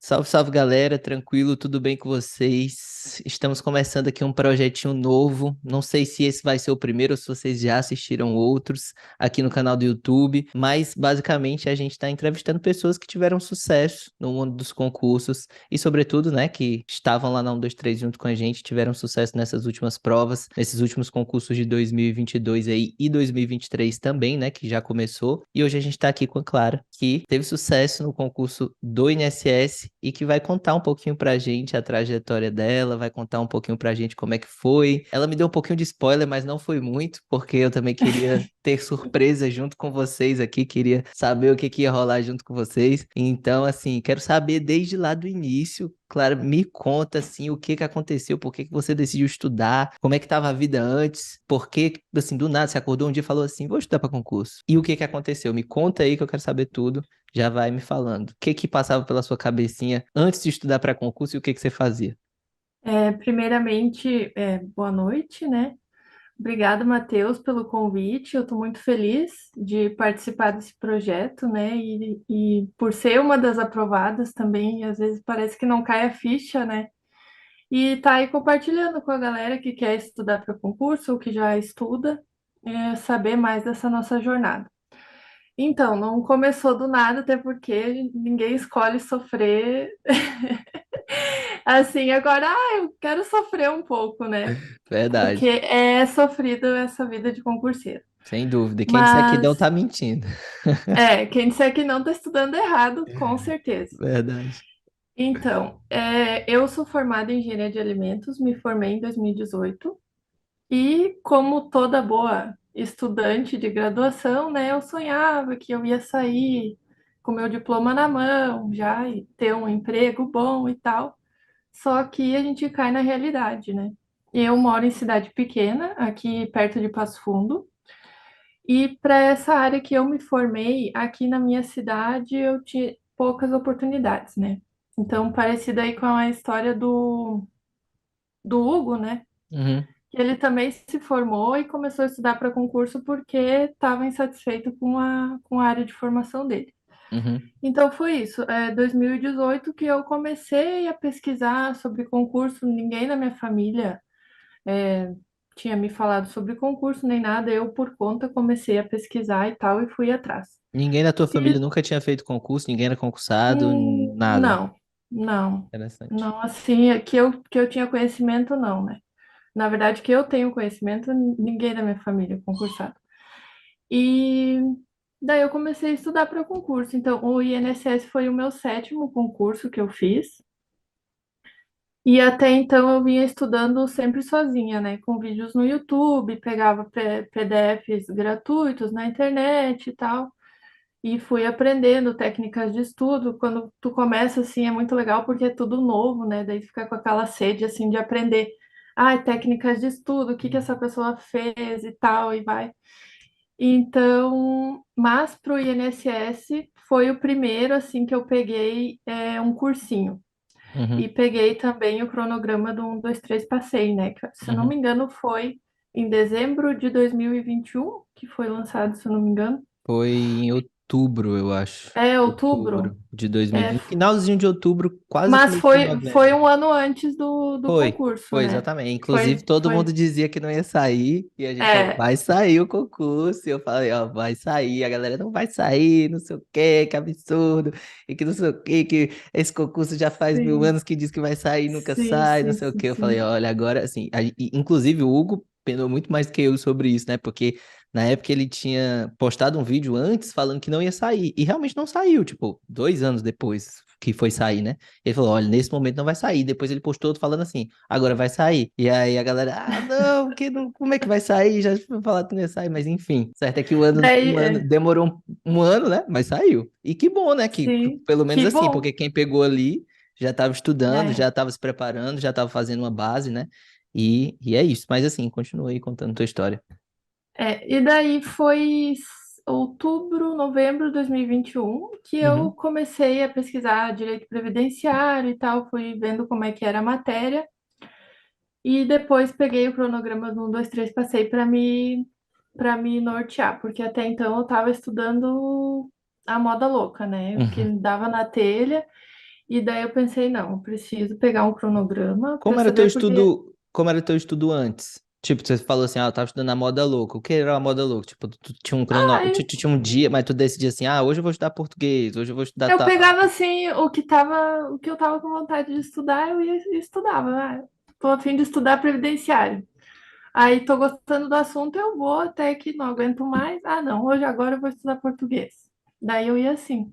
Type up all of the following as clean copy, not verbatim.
Salve, salve galera, tranquilo, tudo bem com vocês? Estamos começando aqui um projetinho novo. Não sei se esse vai ser o primeiro ou se vocês já assistiram outros aqui no canal do YouTube, mas basicamente a gente está entrevistando pessoas que tiveram sucesso no mundo dos concursos e, sobretudo, né, que estavam lá na 1, 2, 3 junto com a gente, tiveram sucesso nessas últimas provas, nesses últimos concursos de 2022 aí e 2023 também, né, que já começou. E hoje a gente está aqui com a Clara, que teve sucesso no concurso do INSS e que vai contar um pouquinho pra gente a trajetória dela, vai contar um pouquinho pra gente como é que foi. Ela me deu um pouquinho de spoiler, mas não foi muito, porque eu também queria ter surpresa junto com vocês aqui, queria saber o que que ia rolar junto com vocês. Então, assim, quero saber desde lá do início. Claro, me conta assim o que que aconteceu, por que que você decidiu estudar, como é que estava a vida antes, por que, assim, do nada você acordou um dia e falou assim, vou estudar para concurso. E o que que aconteceu? Me conta aí que eu quero saber tudo. Já vai me falando. O que que passava pela sua cabecinha antes de estudar para concurso e o que que você fazia? Primeiramente, boa noite, né? Obrigado, Matheus, pelo convite. Eu estou muito feliz de participar desse projeto, né? E por ser uma das aprovadas também, às vezes parece que não cai a ficha, né? E tá aí compartilhando com a galera que quer estudar para concurso ou que já estuda, saber mais dessa nossa jornada. Então, não começou do nada, até porque ninguém escolhe sofrer assim, agora, eu quero sofrer um pouco, né? Porque Verdade. é sofrido essa vida de concurseiro. Sem dúvida. Quem disser que não Mas, tá mentindo. quem disser que não está estudando errado, com certeza. Verdade. Então, eu sou formada em engenharia de alimentos, me formei em 2018 e, como toda boa estudante de graduação, né, eu sonhava que eu ia sair com meu diploma na mão já e ter um emprego bom e tal. Só que a gente cai na realidade, né? Eu moro em cidade pequena, aqui perto de Passo Fundo, e para essa área que eu me formei, aqui na minha cidade, eu tinha poucas oportunidades, né? Então, parecido aí com a história do Hugo, né? Uhum, Que ele também se formou e começou a estudar para concurso porque estava insatisfeito com a área de formação dele. uhum. Então foi isso, 2018 que eu comecei a pesquisar sobre concurso, ninguém na minha família é, tinha me falado sobre concurso nem nada, eu por conta comecei a pesquisar e tal e fui atrás. Ninguém da tua família E nunca tinha feito concurso, ninguém era concursado, nada. não, não, Interessante. não, assim, que eu tinha conhecimento, não, né? Na verdade, que eu tenho conhecimento, ninguém da minha família é concursado. E daí eu comecei a estudar para concurso. Então, o INSS foi o meu sétimo concurso que eu fiz. E até então eu vinha estudando sempre sozinha, né? Com vídeos no YouTube, pegava PDFs gratuitos na internet e tal. E fui aprendendo técnicas de estudo. Quando tu começa assim é muito legal porque é tudo novo, né? Daí fica com aquela sede assim de aprender. Ah, técnicas de estudo, o que que essa pessoa fez e tal, e vai. Então, mas para o INSS foi o primeiro assim que eu peguei um cursinho. E Uhum, peguei também o cronograma do 1, 2, 3 passei, né? Que, se eu não uhum. me engano, foi em dezembro de 2021 que foi lançado, se eu não me engano. Foi em outubro, eu acho. É outubro. Outubro de É, 2020. Finalzinho de outubro, quase mas começo de foi novembro. um ano antes do Foi, concurso, foi né? exatamente. Inclusive, Foi, todo mundo foi. dizia que não ia sair, e a gente falou, É, vai sair o concurso. E eu falei, ó, vai sair. A galera não vai sair, não sei o quê, que absurdo, e que não sei o quê, que esse concurso já faz mil sim, anos que diz que vai sair, e nunca sim, sai, não sim, sei o sim, quê. Eu falei, sim. olha, agora, assim, inclusive o Hugo penou muito mais do que eu sobre isso, né? Porque na época ele tinha postado um vídeo antes falando que não ia sair, e realmente não saiu, tipo, 2 anos depois que foi sair, né? Ele falou, olha, nesse momento não vai sair. Depois ele postou outro falando assim, agora vai sair. E aí a galera, ah, não, que não, como é que vai sair? Já foi falar que não ia sair, mas enfim. Certo é que o ano, Daí, um ano demorou um ano, né? Mas saiu. E que bom, né? Que sim, pelo menos que assim, porque bom. quem pegou ali já estava estudando, já É. estava se preparando, já estava fazendo uma base, né? E é isso. Mas assim, continua aí contando tua história. E daí foi outubro, novembro de 2021 que eu Uhum, comecei a pesquisar direito previdenciário e tal, fui vendo como é que era a matéria, e depois peguei o cronograma do 1, 2, 3, passei para me nortear, porque até então eu estava estudando a moda louca, né? O que uhum, dava na telha, E daí eu pensei, não, eu preciso pegar um cronograma para Como era teu saber porque. estudo, como era teu estudo antes? Tipo, você falou assim, eu tava estudando a moda louca. O que era a moda louca? Tipo, tu tinha um Ah, tu tinha um dia, mas tu decidia assim, hoje eu vou estudar português, hoje eu vou estudar eu tal. pegava assim o que eu tava com vontade de estudar, eu ia e estudava. Ah, tô a fim de estudar previdenciário. Aí tô gostando do assunto, eu vou até que não aguento mais. Ah, não, hoje agora eu vou estudar português. Daí eu ia assim.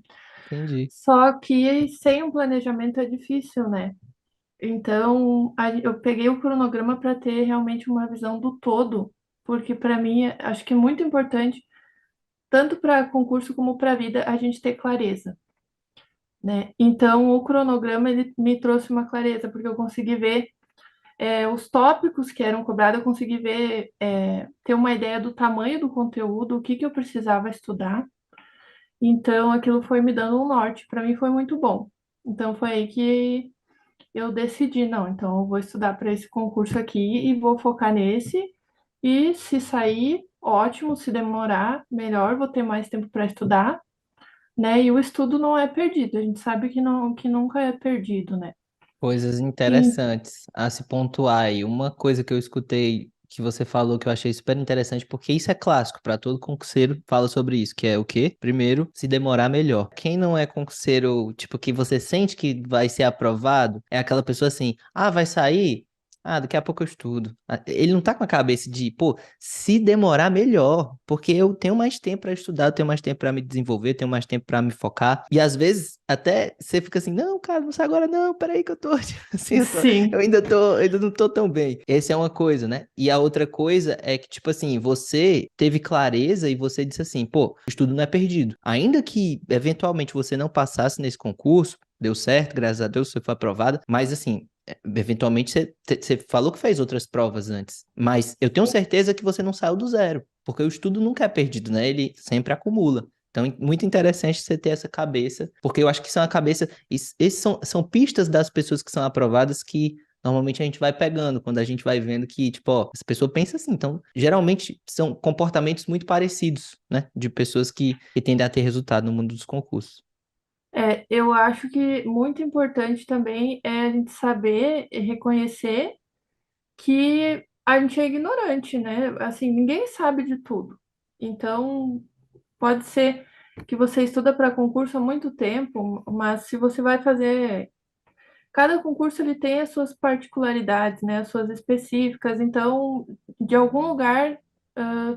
Entendi. Só que sem um planejamento é difícil, né? Então, eu peguei o cronograma para ter realmente uma visão do todo, porque para mim acho que é muito importante, tanto para concurso como para a vida, a gente ter clareza, né? Então, o cronograma ele me trouxe uma clareza, porque eu consegui ver os tópicos que eram cobrados, eu consegui ver, ter uma ideia do tamanho do conteúdo, o que que eu precisava estudar. Então, aquilo foi me dando um norte. Para mim foi muito bom. Então, foi aí que eu decidi, não, então eu vou estudar para esse concurso aqui e vou focar nesse. E se sair, ótimo, se demorar, melhor, vou ter mais tempo para estudar, né? E o estudo não é perdido, a gente sabe que não, que nunca é perdido, né? Coisas E, interessantes a se pontuar aí. Uma coisa que eu escutei que você falou que eu achei super interessante, porque isso é clássico para todo concurseiro, fala sobre isso, que é o quê? Primeiro, se demorar melhor. Quem não é concurseiro, tipo, que você sente que vai ser aprovado, é aquela pessoa assim, vai sair? Daqui a pouco eu estudo. Ele não tá com a cabeça de, pô, se demorar melhor, porque eu tenho mais tempo para estudar, eu tenho mais tempo para me desenvolver, eu tenho mais tempo para me focar. E às vezes até você fica assim, não, cara, não sai agora não, peraí que eu tô, assim, eu sim, ainda não tô tão bem. Essa é uma coisa, né? E a outra coisa é que, tipo assim, você teve clareza e você disse assim, pô, o estudo não é perdido. Ainda que eventualmente você não passasse nesse concurso, deu certo, graças a Deus, você foi aprovada, mas assim, eventualmente você falou que fez outras provas antes, mas eu tenho certeza que você não saiu do zero, porque o estudo nunca é perdido, né? Ele sempre acumula. Então, muito interessante você ter essa cabeça, porque eu acho que são a cabeça. Esses são pistas das pessoas que são aprovadas que normalmente a gente vai pegando, quando a gente vai vendo que, tipo, ó, essa pessoa pensa assim. Então, geralmente são comportamentos muito parecidos, né? De pessoas que tendem a ter resultado no mundo dos concursos. eu acho que muito importante também é a gente saber e reconhecer que a gente é ignorante, né? Assim, ninguém sabe de tudo. Então, pode ser que você estuda para concurso há muito tempo, mas se você vai fazer. Cada concurso ele tem as suas particularidades, né? As suas específicas. Então, de algum lugar,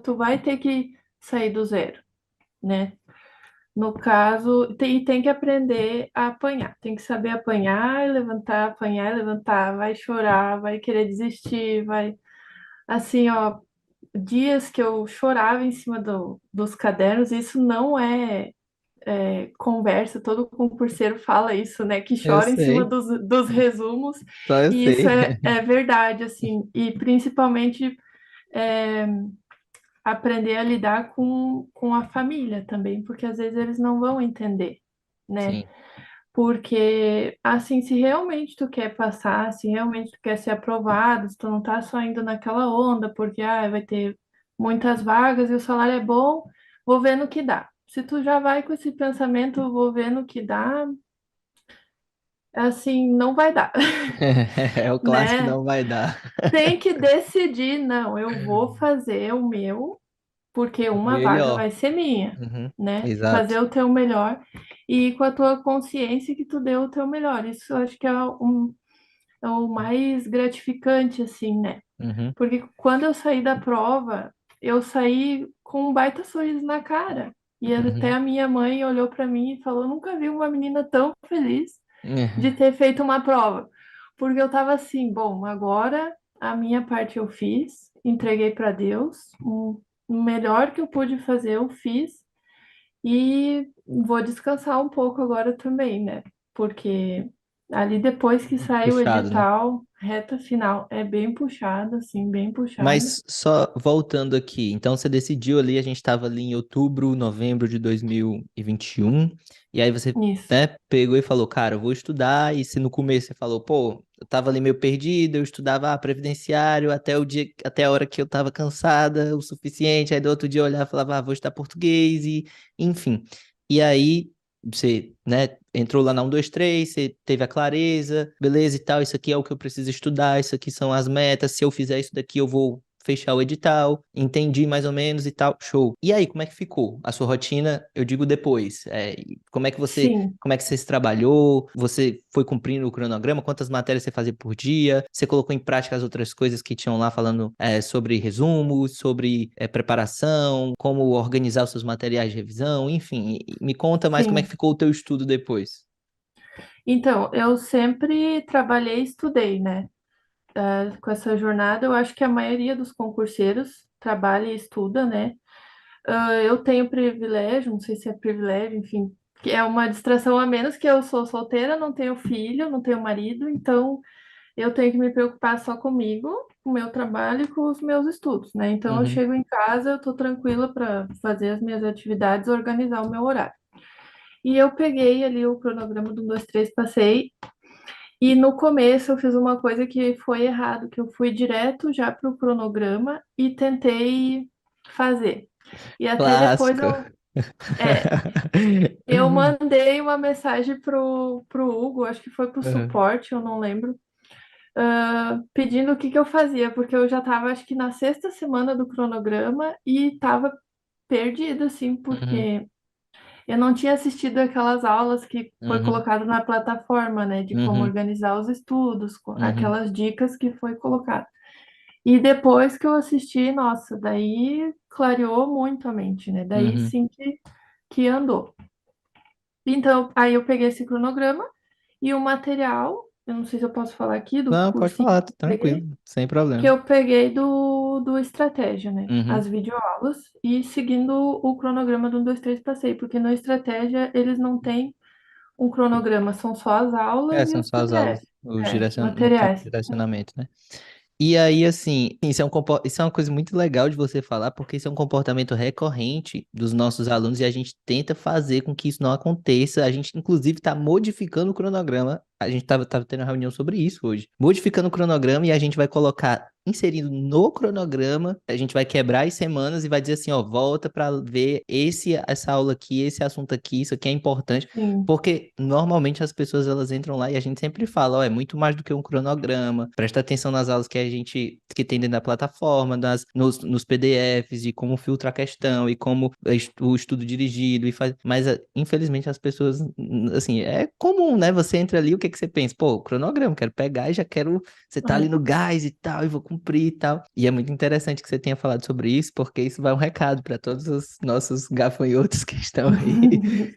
tu vai ter que sair do zero, né? No caso, e tem que aprender a apanhar. Tem que saber apanhar e levantar. Vai chorar, vai querer desistir, vai. Assim, ó, dias que eu chorava em cima dos cadernos, isso não conversa, todo concurseiro fala isso, né? Que Eu chora em cima sei, dos resumos, só eu e isso sei. é verdade, assim, e principalmente é, aprender a lidar com a família também, porque às vezes eles não vão entender, né? Sim. Porque, assim, se realmente tu quer passar, se realmente tu quer ser aprovado, se tu não tá só indo naquela onda, porque vai ter muitas vagas e o salário é bom, vou ver no que dá. Se tu já vai com esse pensamento, vou ver no que dá, assim, não vai dar, É o clássico, né? não vai dar. Tem que decidir, não, eu vou fazer o meu, porque uma vaga Melhor. vai ser minha, Uhum, né? exato. Fazer o teu melhor e com a tua consciência que tu deu o teu melhor. Isso eu acho que é o mais gratificante, assim, né? Uhum, Porque quando eu saí da prova, eu saí com um baita sorriso na cara. E até uhum. a minha mãe olhou para mim e falou: Nunca vi uma menina tão feliz de É, ter feito uma prova. Porque eu tava assim: Bom, agora a minha parte eu fiz, entreguei para Deus, o melhor que eu pude fazer eu fiz. E vou descansar um pouco agora também, né? Porque ali depois que sai o puxado, né? edital, reta final, é bem puxada, assim, bem puxada. Mas só voltando aqui, então você decidiu ali, a gente estava ali em outubro, novembro de 2021, e aí você, Isso. né, pegou e falou, cara, eu vou estudar, e se no começo você falou, pô, eu tava ali meio perdido, eu estudava previdenciário até o dia, até a hora que eu tava cansada o suficiente, aí do outro dia eu olhava e falava, vou estudar português, e enfim. E aí você, né, entrou lá na 1, 2, 3, você teve a clareza, beleza e tal, isso aqui é o que eu preciso estudar, isso aqui são as metas, se eu fizer isso daqui eu vou fechar o edital, entendi mais ou menos e tal, show. E aí, como é que ficou a sua rotina? Eu digo depois, como é que você, Sim, como é que você se trabalhou? Você foi cumprindo o cronograma? Quantas matérias você fazia por dia? Você colocou em prática as outras coisas que tinham lá falando sobre resumos, sobre preparação, como organizar os seus materiais de revisão, enfim, me conta mais como é que sim. ficou o teu estudo depois. Então, eu sempre trabalhei e estudei, né? Com essa jornada, eu acho que a maioria dos concurseiros trabalha e estuda, né? Eu tenho privilégio, não sei se é privilégio, enfim, que é uma distração a menos que eu sou solteira, não tenho filho, não tenho marido, então eu tenho que me preocupar só comigo, com o meu trabalho e com os meus estudos, né? Então eu Uhum, chego em casa, eu tô tranquila para fazer as minhas atividades, organizar o meu horário. E eu peguei ali o cronograma do 1, 2, 3, passei. E no começo eu fiz uma coisa que foi errado, que eu fui direto já para o cronograma e tentei fazer. E até depois clássico. é, eu mandei uma mensagem pro Hugo, acho que foi pro Uhum, suporte, eu não lembro, pedindo o que que eu fazia, porque eu já estava acho que na sexta semana do cronograma e estava perdida, assim, uhum, porque eu não tinha assistido aquelas aulas que foi uhum, colocado na plataforma, né, de como uhum, organizar os estudos, uhum, aquelas dicas que foi colocado. E depois que eu assisti, nossa, daí clareou muito a mente, né? Daí uhum. sim que andou. Então, aí eu peguei esse cronograma e o material, eu não sei se eu posso falar aqui do Não, pode cursinho falar, que tá eu peguei, tranquilo, sem que problema. eu peguei do Estratégia, né? Uhum. As videoaulas e seguindo o cronograma do 1, 2, 3 passei, porque no Estratégia eles não têm um cronograma, são só as aulas e São os só as aulas, PDFs, não tem tem materiais. direcionamento, né? E aí, assim, isso é uma coisa muito legal de você falar, porque isso é um comportamento recorrente dos nossos alunos e a gente tenta fazer com que isso não aconteça. A gente, inclusive, está modificando o cronograma. A gente tava tendo uma reunião sobre isso hoje. Modificando o cronograma e a gente vai colocar, inserindo no cronograma, a gente vai quebrar as semanas e vai dizer assim, ó, volta para ver essa aula aqui, esse assunto aqui, isso aqui é importante. Sim, Porque normalmente as pessoas elas entram lá e a gente sempre fala, ó, é muito mais do que um cronograma. Presta atenção nas aulas que tem dentro da plataforma, nos PDFs, de como filtrar a questão e como o estudo dirigido e faz. Mas infelizmente as pessoas, assim, é comum, né? Você entra ali, o que que você pensa? Pô, cronograma, quero pegar e já quero. Você tá ali é. no gás e tal, e vou cumprir e tal. E é muito interessante que você tenha falado sobre isso, porque isso vai um recado para todos os nossos gafanhotos que estão aí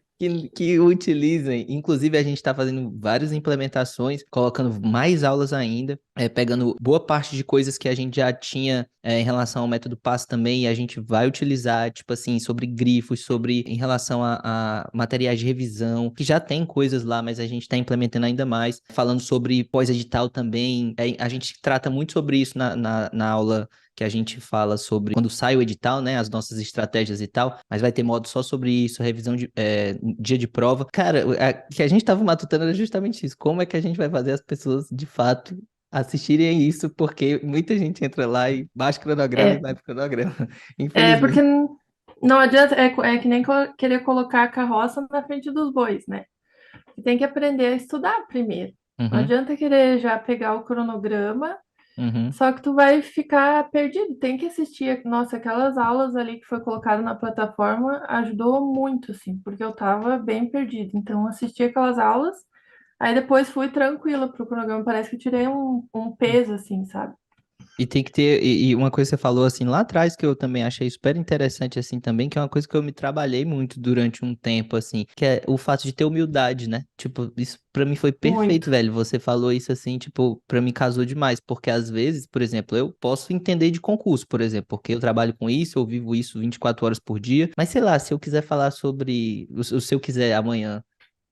que utilizem. Inclusive, a gente está fazendo várias implementações, colocando mais aulas ainda, pegando boa parte de coisas que a gente já tinha em relação ao método PASS também, e a gente vai utilizar, tipo assim, sobre grifos, sobre em relação a materiais de revisão, que já tem coisas lá, mas a gente está implementando ainda mais, falando sobre pós-edital também. A gente trata muito sobre isso na aula que a gente fala sobre quando sai o edital, né, as nossas estratégias e tal, mas vai ter modo só sobre isso, revisão de dia de prova. Cara, que a gente tava matutando era justamente isso, como é que a gente vai fazer as pessoas, de fato, assistirem isso, porque muita gente entra lá e baixa o cronograma e É, vai pro cronograma, porque infelizmente. não adianta, é que nem querer colocar a carroça na frente dos bois, né? Você tem que aprender a estudar primeiro. Não Uhum, adianta querer já pegar o cronograma, uhum. só que tu vai ficar perdido. Tem que assistir. Nossa, aquelas aulas ali que foi colocado na plataforma ajudou muito, assim, porque eu tava bem perdida. Então, assisti aquelas aulas, aí depois fui tranquila pro cronograma. Parece que eu tirei um peso, assim, sabe? E tem que ter, e uma coisa que você falou assim lá atrás que eu também achei super interessante assim também, que é uma coisa que eu me trabalhei muito durante um tempo assim, que é o fato de ter humildade, né? Tipo, isso pra mim foi perfeito, Muito. velho. Você falou isso assim, tipo, pra mim casou demais, porque às vezes, por exemplo, eu posso entender de concurso, por exemplo, porque eu trabalho com isso, eu vivo isso 24 horas por dia, mas sei lá, se eu quiser falar sobre, se eu quiser amanhã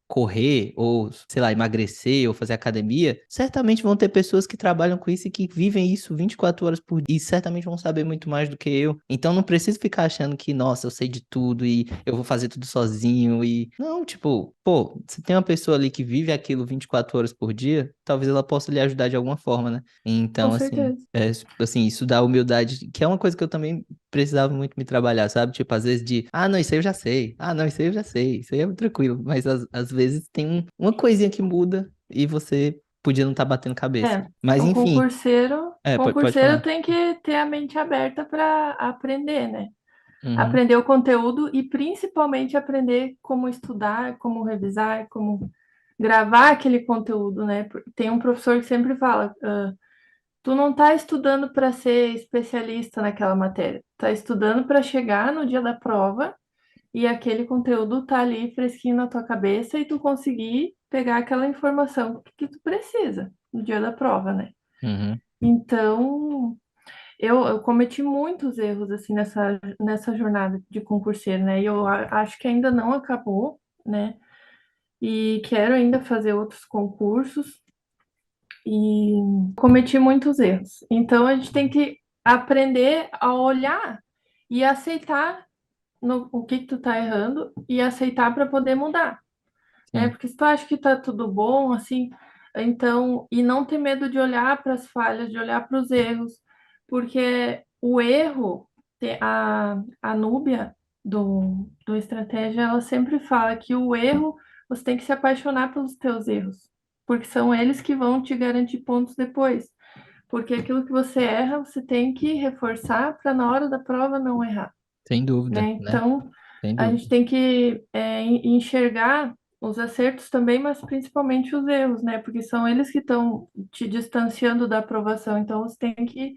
correr ou, sei lá, emagrecer ou fazer academia, certamente vão ter pessoas que trabalham com isso e que vivem isso 24 horas por dia e certamente vão saber muito mais do que eu. Então não preciso ficar achando que, nossa, eu sei de tudo e eu vou fazer tudo sozinho e não, tipo, pô, se tem uma pessoa ali que vive aquilo 24 horas por dia, talvez ela possa lhe ajudar de alguma forma, né? Com Então, assim, certeza. assim, isso dá humildade, que é uma coisa que eu também precisava muito me trabalhar, sabe? Tipo, às vezes não, isso aí eu já sei. Ah, não, isso aí eu já sei. Isso aí é tranquilo. Mas às vezes tem uma coisinha que muda e você podia não estar batendo cabeça. É, Mas o enfim, pode concurseiro falar. tem que ter a mente aberta para aprender, né? Uhum, Aprender o conteúdo e principalmente aprender como estudar, como revisar, como gravar aquele conteúdo, né? Tem um professor que sempre fala, tu não está estudando para ser especialista naquela matéria, tá estudando para chegar no dia da prova e aquele conteúdo tá ali fresquinho na tua cabeça e tu conseguir pegar aquela informação que tu precisa no dia da prova, né? uhum. Então, eu cometi muitos erros assim nessa jornada de concurseiro, né? E eu acho que ainda não acabou, né? E quero ainda fazer outros concursos e cometi muitos erros. Então, a gente tem que aprender a olhar e aceitar o que tu tá errando e aceitar para poder mudar, né? Sim, Porque se tu acha que tá tudo bom, assim, então, e não ter medo de olhar para as falhas, de olhar para os erros, porque o erro, a Núbia do Estratégia, ela sempre fala que o erro, você tem que se apaixonar pelos teus erros, porque são eles que vão te garantir pontos depois. Porque aquilo que você erra, você tem que reforçar para na hora da prova não errar, sem né? dúvida, né? Então, Sem a gente dúvida. tem que enxergar os acertos também, mas principalmente os erros, né? Porque são eles que estão te distanciando da aprovação. Então, você tem que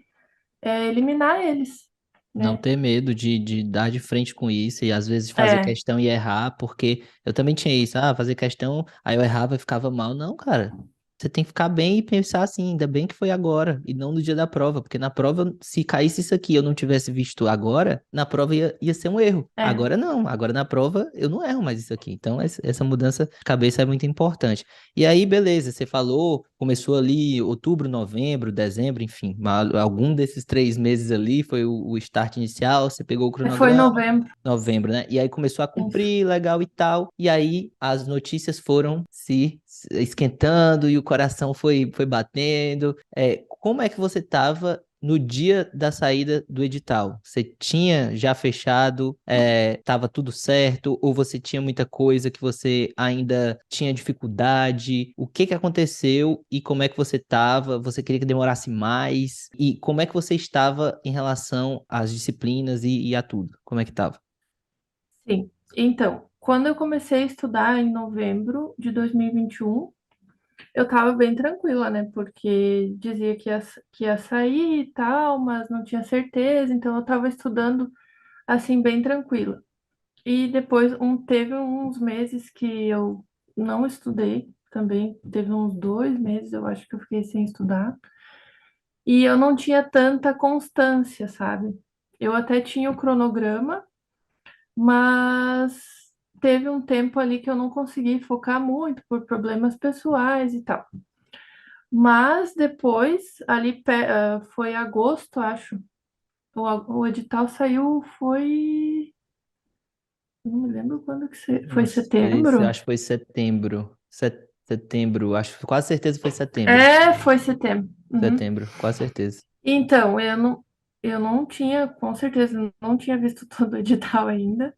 eliminar eles, Não né? ter medo de dar de frente com isso e às vezes fazer É, questão e errar, porque eu também tinha isso, fazer questão, aí eu errava e ficava mal. Não, cara, você tem que ficar bem e pensar assim, ainda bem que foi agora e não no dia da prova, porque na prova, se caísse isso aqui e eu não tivesse visto agora, na prova ia ser um erro. é. Agora não, agora na prova eu não erro mais isso aqui. Então essa mudança de cabeça é muito importante. E aí, beleza, você falou, começou ali outubro, novembro, dezembro, enfim, algum desses 3 meses ali foi o start inicial, você pegou o Foi em cronograma, novembro. novembro, né? E aí começou a Isso. cumprir, legal e tal. E aí as notícias foram se esquentando e o coração foi batendo. Como é que você estava no dia da saída do edital? Você tinha já fechado, estava tudo certo, ou você tinha muita coisa que você ainda tinha dificuldade? O que que aconteceu e como é que você estava? Você queria que demorasse mais? E como é que você estava em relação às disciplinas e a tudo? Como é que estava? Sim. Então, quando eu comecei a estudar em novembro de 2021, eu estava bem tranquila, né? Porque dizia que ia sair e tal, mas não tinha certeza, então eu estava estudando assim, bem tranquila. E depois teve uns meses que eu não estudei também, teve uns 2 meses, eu acho que eu fiquei sem estudar. E eu não tinha tanta constância, sabe? Eu até tinha o cronograma, mas teve um tempo ali que eu não consegui focar muito por problemas pessoais e tal. Mas depois, ali foi agosto, acho. O edital saiu, foi. Não me lembro quando que foi Não sei se setembro? acho que foi setembro. Setembro, acho quase certeza foi setembro. É, foi setembro. Uhum. Setembro, quase certeza. Então, eu não tinha, com certeza, não tinha visto todo o edital ainda.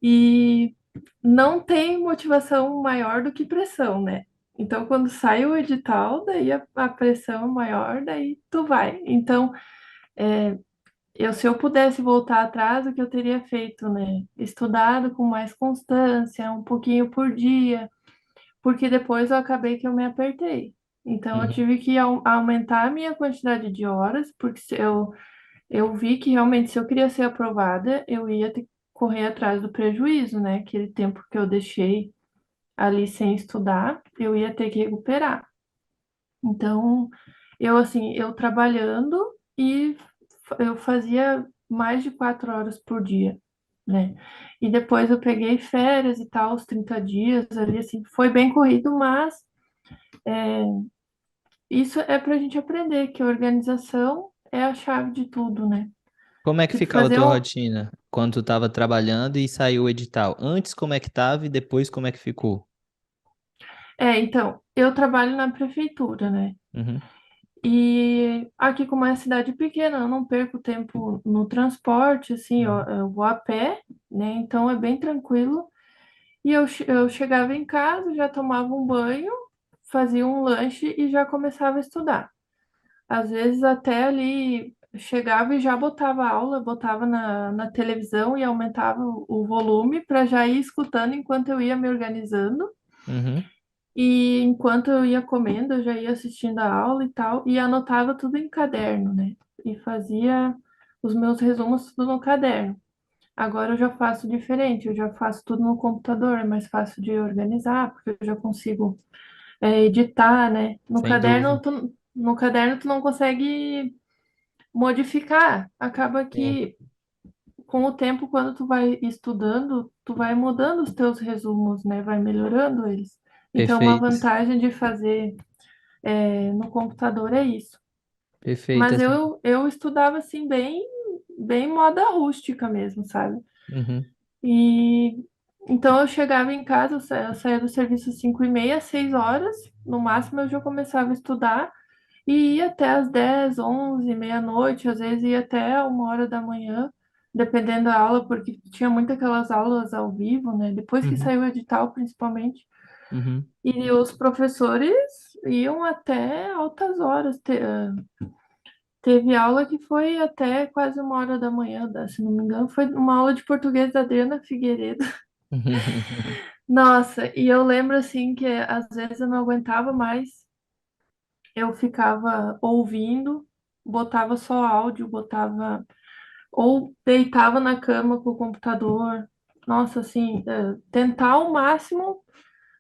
E não tem motivação maior do que pressão, né? Então, quando sai o edital, daí a pressão é maior, daí tu vai. Então, se eu pudesse voltar atrás, o que eu teria feito, né? Estudado com mais constância, um pouquinho por dia, porque depois eu acabei que eu me apertei. Então, eu Uhum, tive que aumentar a minha quantidade de horas, porque eu vi que realmente, se eu queria ser aprovada, eu ia ter que correr atrás do prejuízo, né? Aquele tempo que eu deixei ali sem estudar, eu ia ter que recuperar. Então, eu trabalhando e eu fazia mais de 4 horas por dia, né? E depois eu peguei férias e tal, os 30 dias ali, assim, foi bem corrido, mas isso é para a gente aprender que a organização é a chave de tudo, né? como é que Que tu ficava a fazer tua um. rotina quando tu estava trabalhando e saiu o edital? Antes como é que tava e depois como é que ficou? Então, eu trabalho na prefeitura, né? Uhum, E aqui, como é cidade pequena, eu não perco tempo no transporte, assim, Uhum. eu vou a pé, né? Então é bem tranquilo. E eu chegava em casa, já tomava um banho, fazia um lanche e já começava a estudar. Às vezes até ali chegava e já botava aula, botava na televisão e aumentava o volume para já ir escutando enquanto eu ia me organizando. Uhum. E enquanto eu ia comendo, eu já ia assistindo a aula e tal, e anotava tudo em caderno, né? E fazia os meus resumos tudo no caderno. Agora eu já faço diferente, eu já faço tudo no computador, é mais fácil de organizar, porque eu já consigo editar, né? Sem dúvida. No caderno tu não consegue modificar. Acaba Sim, que com o tempo, quando tu vai estudando, tu vai mudando os teus resumos, né? Vai melhorando eles. Então, uma perfeito. vantagem de fazer no computador é isso. Perfeito, Mas assim. eu estudava assim bem moda rústica mesmo, sabe? Uhum. E então eu chegava em casa, eu saía do serviço às 5h30, 6 horas, no máximo eu já começava a estudar e ia até às 10, 11, meia-noite, às vezes ia até 1 hora da manhã, dependendo da aula, porque tinha muito aquelas aulas ao vivo, né? Depois que Uhum. saiu o edital, principalmente. Uhum. E os professores iam até altas horas. Teve aula que foi até quase 1 hora da manhã, se não me engano, foi uma aula de português da Adriana Figueiredo. Nossa, e eu lembro assim que às vezes eu não aguentava mais, eu ficava ouvindo, botava só áudio, botava ou deitava na cama com o computador. Nossa, assim, tentar ao máximo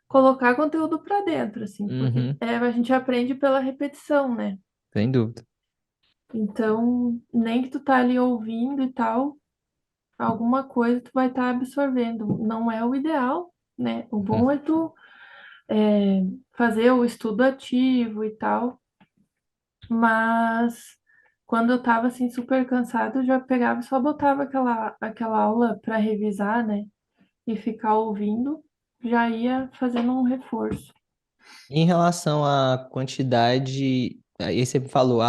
colocar conteúdo para dentro, assim, porque Uhum. a gente aprende pela repetição, né? Sem dúvida. Então, nem que tu tá ali ouvindo e tal, alguma coisa tu vai estar absorvendo. Não é o ideal, né? O bom é tu é, fazer o estudo ativo e tal, mas quando eu tava assim super cansado, eu já pegava e só botava aquela aula para revisar, né? E ficar ouvindo, já ia fazendo um reforço. Em relação à quantidade, aí você falou,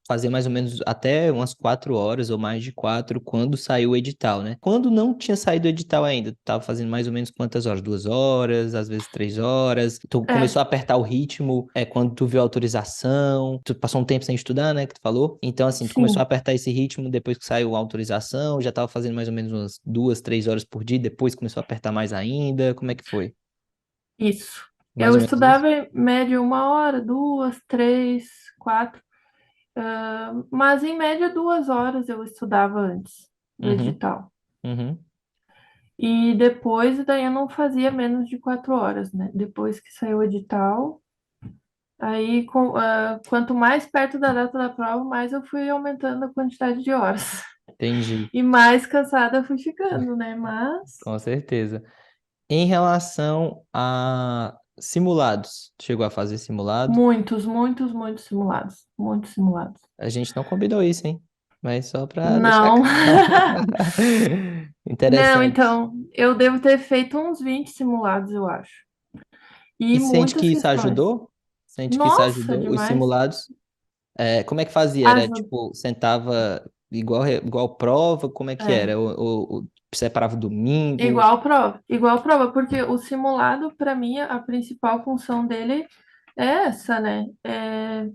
fazer mais ou menos até umas 4 horas ou mais de 4 quando saiu o edital, né? Quando não tinha saído o edital ainda, tu tava fazendo mais ou menos quantas horas? 2 horas, às vezes 3 horas. Tu É, começou a apertar o ritmo, quando tu viu a autorização, tu passou um tempo sem estudar, né, que tu falou? Então, assim, tu começou a sim, apertar esse ritmo depois que saiu a autorização, já tava fazendo mais ou menos umas 2, 3 horas por dia, depois começou a apertar mais ainda, como é que foi? isso. Mais Eu ou menos isso? estudava em média 1 hora, duas, três, quatro. Mas em média 2 horas eu estudava antes do Uhum. edital. Uhum, E depois, daí eu não fazia menos de 4 horas, né? Depois que saiu o edital, aí quanto mais perto da data da prova, mais eu fui aumentando a quantidade de horas. entendi, E mais cansada eu fui ficando, né? Mas com certeza. Em relação a simulados, chegou a fazer simulado? muitos, muitos, muitos simulados. Muitos simulados. A gente não combinou isso, hein? Mas só para deixar Não. claro. Não, Interessante. então, eu devo ter feito uns 20 simulados, eu acho. E E sente que muitas isso questões. ajudou? Sente que isso Nossa, ajudou? Os demais. simulados? Como é que fazia? Era Ajuda. tipo, sentava igual prova? Como é que É, era? Ou separava o domingo? igual prova, porque o simulado, para mim, a principal função dele é essa, né? É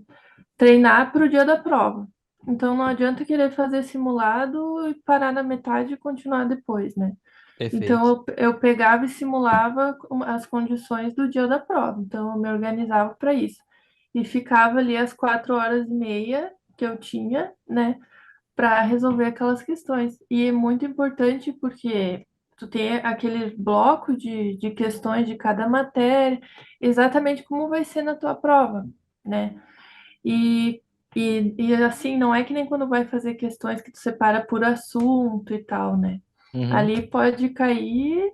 treinar para o dia da prova. Então não adianta querer fazer simulado e parar na metade e continuar depois, né? Perfeito. Então eu pegava e simulava as condições do dia da prova. Então eu me organizava para isso. E ficava ali as 4 horas e meia que eu tinha, né? Para resolver aquelas questões. E é muito importante porque tu tem aquele bloco de questões de cada matéria, exatamente como vai ser na tua prova, né? E, e assim, não é que nem quando vai fazer questões que tu separa por assunto e tal, né? Uhum, Ali pode cair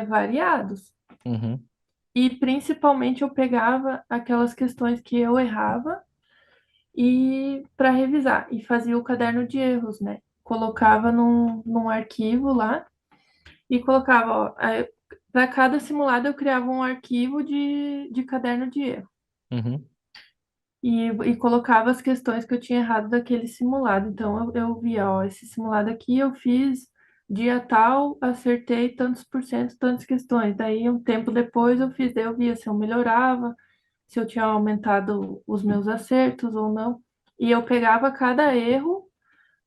variados. uhum, E principalmente eu pegava aquelas questões que eu errava e para revisar e fazia o caderno de erros, né? Colocava num arquivo lá e colocava, ó, para cada simulado eu criava um arquivo de caderno de erro. uhum. e colocava as questões que eu tinha errado daquele simulado. Então eu via, ó, esse simulado aqui eu fiz dia tal, acertei tantos por cento, tantas questões. Daí um tempo depois eu fiz, daí eu via se eu melhorava, se eu tinha aumentado os meus acertos ou não. E eu pegava cada erro,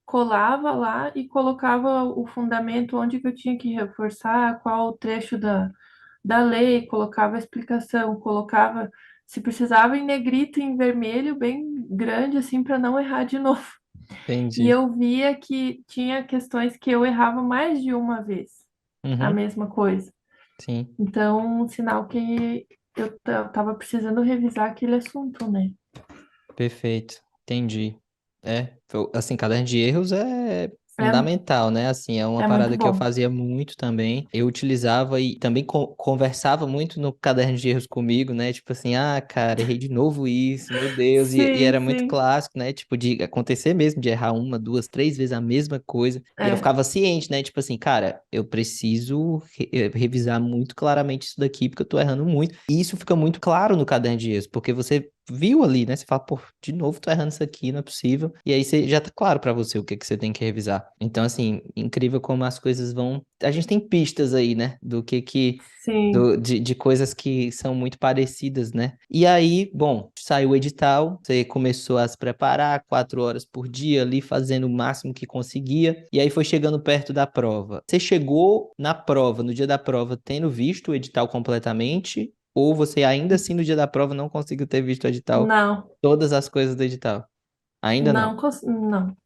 colava lá e colocava o fundamento onde que eu tinha que reforçar, qual o trecho da lei, colocava a explicação, colocava, se precisava, em negrito e em vermelho, bem grande, assim, para não errar de novo. E Entendi. eu via que tinha questões que eu errava mais de uma vez, a Uhum, mesma coisa. sim. Então, um sinal que eu estava precisando revisar aquele assunto, né? Perfeito, entendi. Assim, caderno de erros é É, fundamental, né? Assim, é uma é muito parada que eu bom. fazia muito também. Eu utilizava e também conversava muito no caderno de erros comigo, né? Tipo assim, ah, cara, errei de novo isso, meu Deus. E Sim, era muito sim. clássico, né? Tipo, de acontecer mesmo, de errar uma, duas, três vezes a mesma coisa. E eu É, ficava ciente, né? Tipo assim, cara, eu preciso revisar muito claramente isso daqui, porque eu tô errando muito. E isso fica muito claro no caderno de erros, porque você viu ali, né? Você fala, pô, de novo tô errando isso aqui, não é possível. E aí você já tá claro pra você o que que você tem que revisar. Então, assim, incrível como as coisas vão. A gente tem pistas aí, né? Do que sim. de coisas que são muito parecidas, né? E aí, bom, saiu o edital, você começou a se preparar 4 horas por dia ali, fazendo o máximo que conseguia, e aí foi chegando perto da prova. Você chegou na prova, no dia da prova, tendo visto o edital completamente, ou você ainda assim no dia da prova não conseguiu ter visto o edital, Não, todas as coisas do edital? Ainda não, não.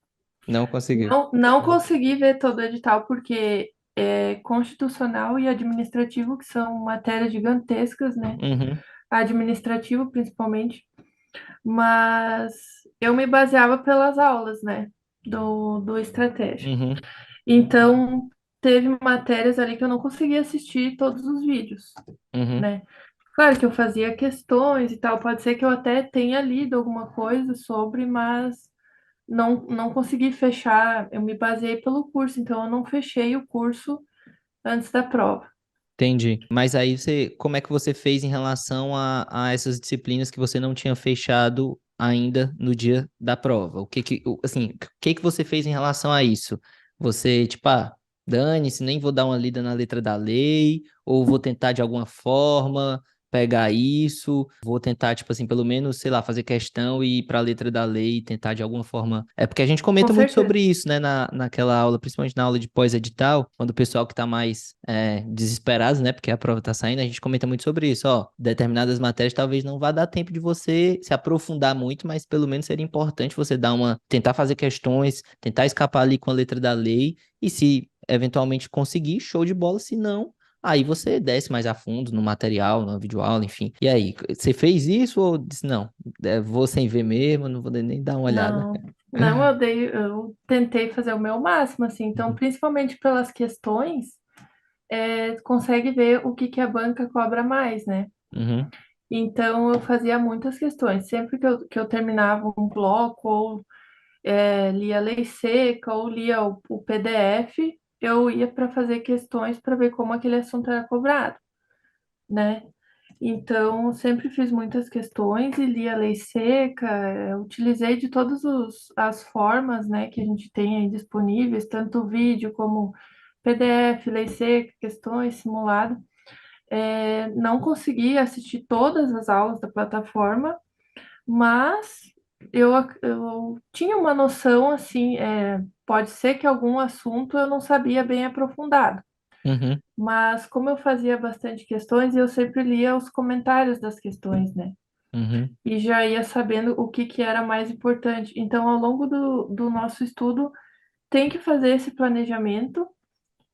não conseguiu. Não consegui ver todo o edital porque é constitucional e administrativo, que são matérias gigantescas, né? Uhum, Administrativo, principalmente. Mas eu me baseava pelas aulas, né? Do estratégia. uhum, Então, teve matérias ali que eu não conseguia assistir todos os vídeos, uhum. né? Claro que eu fazia questões e tal, pode ser que eu até tenha lido alguma coisa sobre, mas não consegui fechar. Eu me baseei pelo curso, então eu não fechei o curso antes da prova. Entendi. Mas aí você, como é que você fez em relação a essas disciplinas que você não tinha fechado ainda no dia da prova? Assim, o que que você fez em relação a isso? Você, tipo, dane-se, nem vou dar uma lida na letra da lei, ou vou tentar de alguma forma pegar isso, vou tentar, tipo assim, pelo menos, sei lá, fazer questão e ir para a letra da lei e tentar de alguma forma. É porque a gente Com comenta muito certeza. sobre isso, né, naquela aula, principalmente na aula de pós-edital, quando o pessoal que tá mais desesperado, né, porque a prova tá saindo, a gente comenta muito sobre isso, ó, determinadas matérias talvez não vá dar tempo de você se aprofundar muito, mas pelo menos seria importante você tentar fazer questões, tentar escapar ali com a letra da lei, e se eventualmente conseguir, show de bola, se não, aí você desce mais a fundo no material, na videoaula, enfim. E aí, você fez isso ou disse, não, vou sem ver mesmo, não vou nem dar uma olhada? Não, eu tentei fazer o meu máximo, assim, então, Uhum, principalmente pelas questões, consegue ver o que que a banca cobra mais, né? uhum, Então, eu fazia muitas questões. Sempre que eu terminava um bloco, ou lia a lei seca, ou lia o PDF, eu ia para fazer questões para ver como aquele assunto era cobrado, né? Então, sempre fiz muitas questões e li a lei seca, utilizei de todas as formas, né, que a gente tem aí disponíveis, tanto vídeo como PDF, lei seca, questões, simulado. Não consegui assistir todas as aulas da plataforma, mas eu tinha uma noção, assim, pode ser que algum assunto eu não sabia bem aprofundado. uhum, Mas como eu fazia bastante questões, eu sempre lia os comentários das questões, né? uhum. E já ia sabendo o que que era mais importante. Então, ao longo do nosso estudo, tem que fazer esse planejamento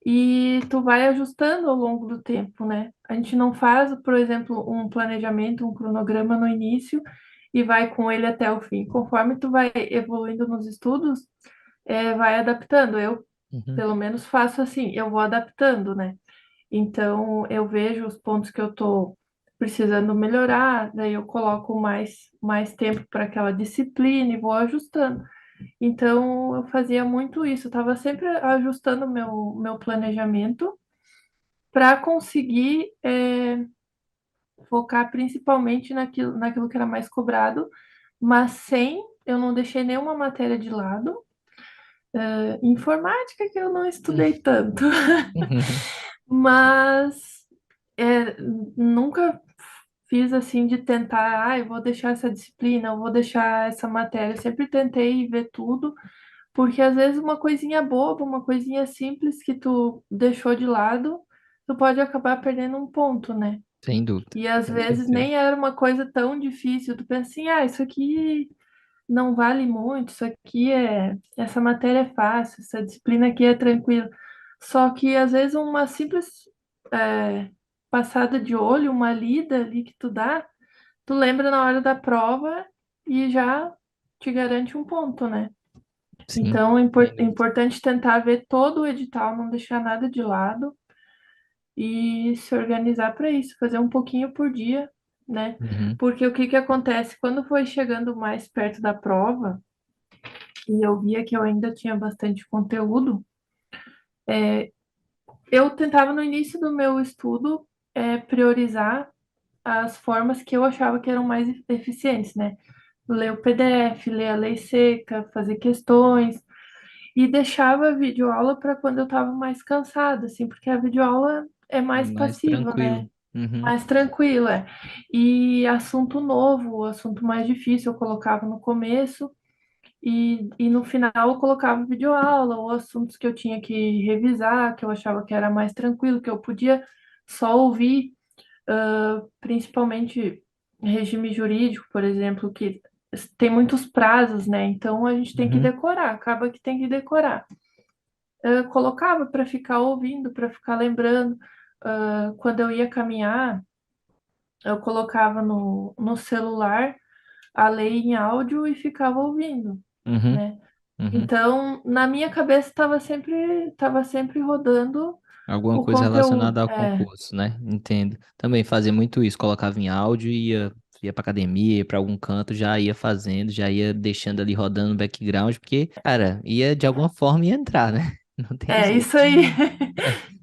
e tu vai ajustando ao longo do tempo, né? A gente não faz, por exemplo, um planejamento, um cronograma no início e vai com ele até o fim. Conforme tu vai evoluindo nos estudos, vai adaptando. Eu, Uhum. pelo menos, faço assim, eu vou adaptando, né? Então, eu vejo os pontos que eu estou precisando melhorar, daí eu coloco mais tempo para aquela disciplina e vou ajustando. Então, eu fazia muito isso, eu estava sempre ajustando meu planejamento para conseguir focar principalmente naquilo que era mais cobrado, mas eu não deixei nenhuma matéria de lado. Informática que eu não estudei tanto, mas é, nunca fiz assim de tentar, eu vou deixar essa disciplina, eu vou deixar essa matéria. Eu sempre tentei ver tudo, porque às vezes uma coisinha boba, uma coisinha simples que tu deixou de lado, tu pode acabar perdendo um ponto, né? Sem dúvida, E às com vezes certeza. nem era uma coisa tão difícil. Tu pensa assim, isso aqui não vale muito, essa matéria é fácil, essa disciplina aqui é tranquila. Só que às vezes uma simples é, passada de olho, uma lida ali que tu dá, tu lembra na hora da prova e já te garante um ponto, né? Sim, Então sem é dúvida. importante tentar ver todo o edital, não deixar nada de lado e se organizar para isso, fazer um pouquinho por dia, né? Uhum, Porque o que que acontece? Quando foi chegando mais perto da prova, e eu via que eu ainda tinha bastante conteúdo, eu tentava no início do meu estudo priorizar as formas que eu achava que eram mais eficientes, né? Ler o PDF, ler a lei seca, fazer questões, e deixava a videoaula para quando eu estava mais cansada, assim, porque a videoaula é mais mais passiva, né? tranquilo. Uhum, Mais tranquila. E assunto novo, assunto mais difícil, eu colocava no começo. E no final eu colocava videoaula ou assuntos que eu tinha que revisar, que eu achava que era mais tranquilo, que eu podia só ouvir, principalmente regime jurídico, por exemplo, que tem muitos prazos, né? Então a gente tem que uhum, decorar, acaba que tem que decorar. Eu colocava para ficar ouvindo, para ficar lembrando. Quando eu ia caminhar, eu colocava no celular a lei em áudio e ficava ouvindo, uhum, né? uhum. Então, na minha cabeça estava sempre rodando Alguma o coisa conteúdo. relacionada ao concurso, né? Entendo. Também fazia muito isso, colocava em áudio e ia pra academia, ia pra algum canto, já ia fazendo, já ia deixando ali rodando no background, porque, cara, ia de alguma forma ia entrar, né? Não tem É jeito. isso aí.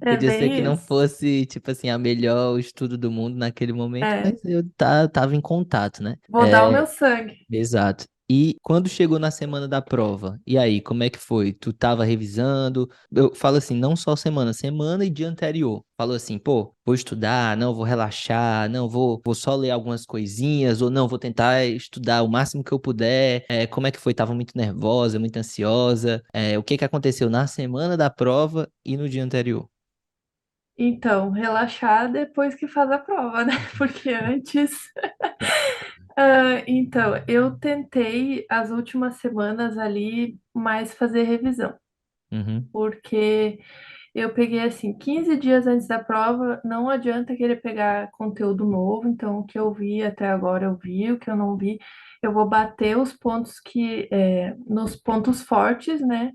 É Podia ser que bem não isso. fosse, tipo assim, a melhor estudo do mundo naquele momento, É, mas eu tava em contato, né? vou dar o meu sangue. Exato. E quando chegou na semana da prova, e aí, como é que foi? Tu tava revisando? Eu falo assim, não só semana, semana e dia anterior. Falou assim, pô, vou estudar, não, vou relaxar, não, vou só ler algumas coisinhas, ou não, vou tentar estudar o máximo que eu puder. Como é que foi? Tava muito nervosa, muito ansiosa. O que que aconteceu na semana da prova e no dia anterior? Então, relaxar depois que faz a prova, né? Porque antes. Então, eu tentei as últimas semanas ali mais fazer revisão, Uhum, porque eu peguei assim, 15 dias antes da prova, não adianta querer pegar conteúdo novo, então o que eu vi até agora eu vi, o que eu não vi, eu vou bater os pontos nos pontos fortes, né,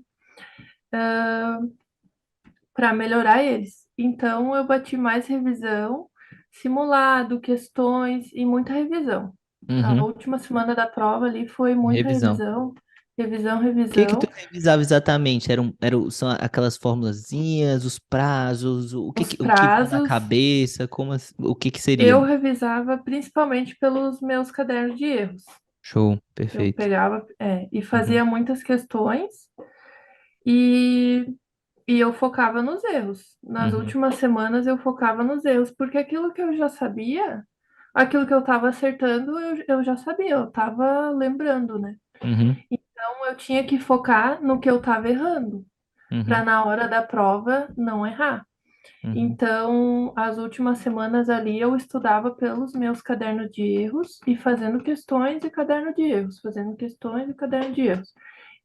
para melhorar eles. Então eu bati mais revisão, simulado, questões e muita revisão. A uhum, última semana da prova ali foi muita revisão. revisão, revisão, O que que tu revisão. revisava exatamente? São aquelas formulazinhas, os prazos, Os o que vinha na prazos cabeça, o que que seria? eu revisava principalmente pelos meus cadernos de erros. Show, Eu perfeito. pegava, e Uhum, fazia muitas questões e, e eu focava nos erros. Nas uhum, últimas semanas eu focava nos erros, porque aquilo que eu já sabia, aquilo que eu estava acertando, eu já sabia, eu estava lembrando, né? uhum, Então eu tinha que focar no que eu estava errando, para uhum, na hora da prova não errar. uhum, Então, as últimas semanas ali eu estudava pelos meus cadernos de erros e fazendo questões e caderno de erros, fazendo questões e caderno de erros.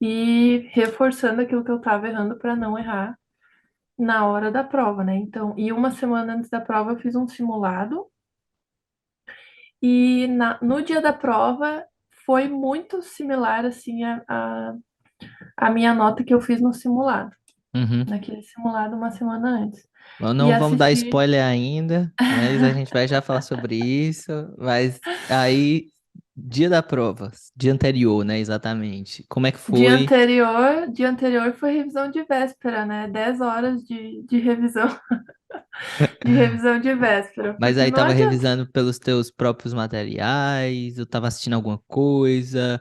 E reforçando aquilo que eu estava errando para não errar na hora da prova, né? Então, e uma semana antes da prova eu fiz um simulado e no dia da prova foi muito similar assim a minha nota que eu fiz no simulado, uhum. naquele simulado uma semana antes. E Não vamos dar assisti. spoiler ainda, mas a gente vai já falar sobre isso. Mas aí, dia da prova, dia anterior, né? Exatamente. Como é que foi? Dia anterior foi revisão de véspera, né? 10 horas de revisão. de revisão de véspera, Mas porque aí não tava adianta. revisando pelos teus próprios materiais, eu tava assistindo alguma coisa,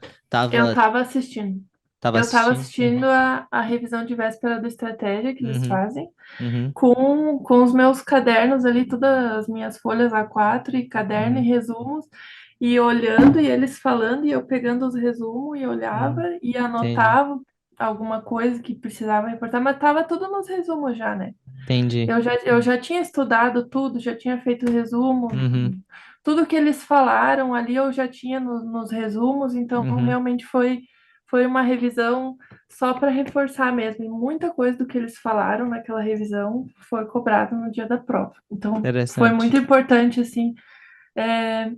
Eu tava, estava assistindo. tava Eu estava assistindo. assistindo a revisão de véspera do Estratégia que eles Uhum, fazem, uhum, com os meus cadernos ali, todas as minhas folhas A4 e caderno e uhum, resumos, e olhando e eles falando, e eu pegando os resumos e olhava uhum. e Entendi, anotava alguma coisa que precisava reportar, mas estava tudo nos resumos já, né? entendi. Eu já tinha estudado tudo, já tinha feito resumo, Uhum, tudo que eles falaram ali eu já tinha nos resumos, então uhum. realmente foi uma revisão só para reforçar mesmo. E muita coisa do que eles falaram naquela revisão foi cobrado no dia da prova. Então foi Interessante. muito importante, assim, é,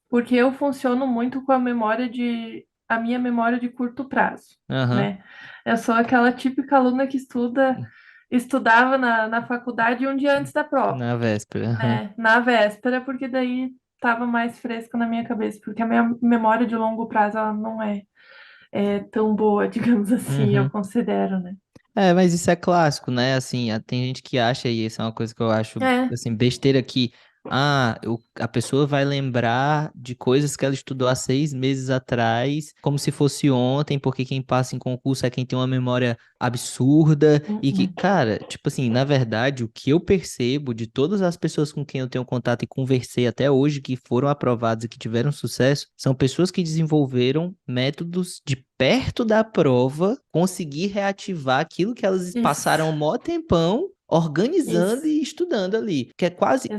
porque eu funciono muito com a minha memória de curto prazo, Aham, né? Eu sou aquela típica aluna que estudava na faculdade um dia antes da prova, na véspera. Aham, né? Na véspera, porque daí estava mais fresco na minha cabeça, porque a minha memória de longo prazo ela não é tão boa, digamos assim, eu uhum. considero, né? É, mas isso é clássico, né? Assim, tem gente que acha, e isso é uma coisa que eu acho, É, assim, besteira que, a pessoa vai lembrar de coisas que ela estudou há 6 meses atrás, como se fosse ontem, porque quem passa em concurso é quem tem uma memória absurda, e que, uhum, cara, tipo assim, na verdade, o que eu percebo de todas as pessoas com quem eu tenho contato e conversei até hoje, que foram aprovadas e que tiveram sucesso, são pessoas que desenvolveram métodos de perto da prova conseguir reativar aquilo que elas isso, passaram um mó tempão organizando isso, e estudando ali. Que é quase.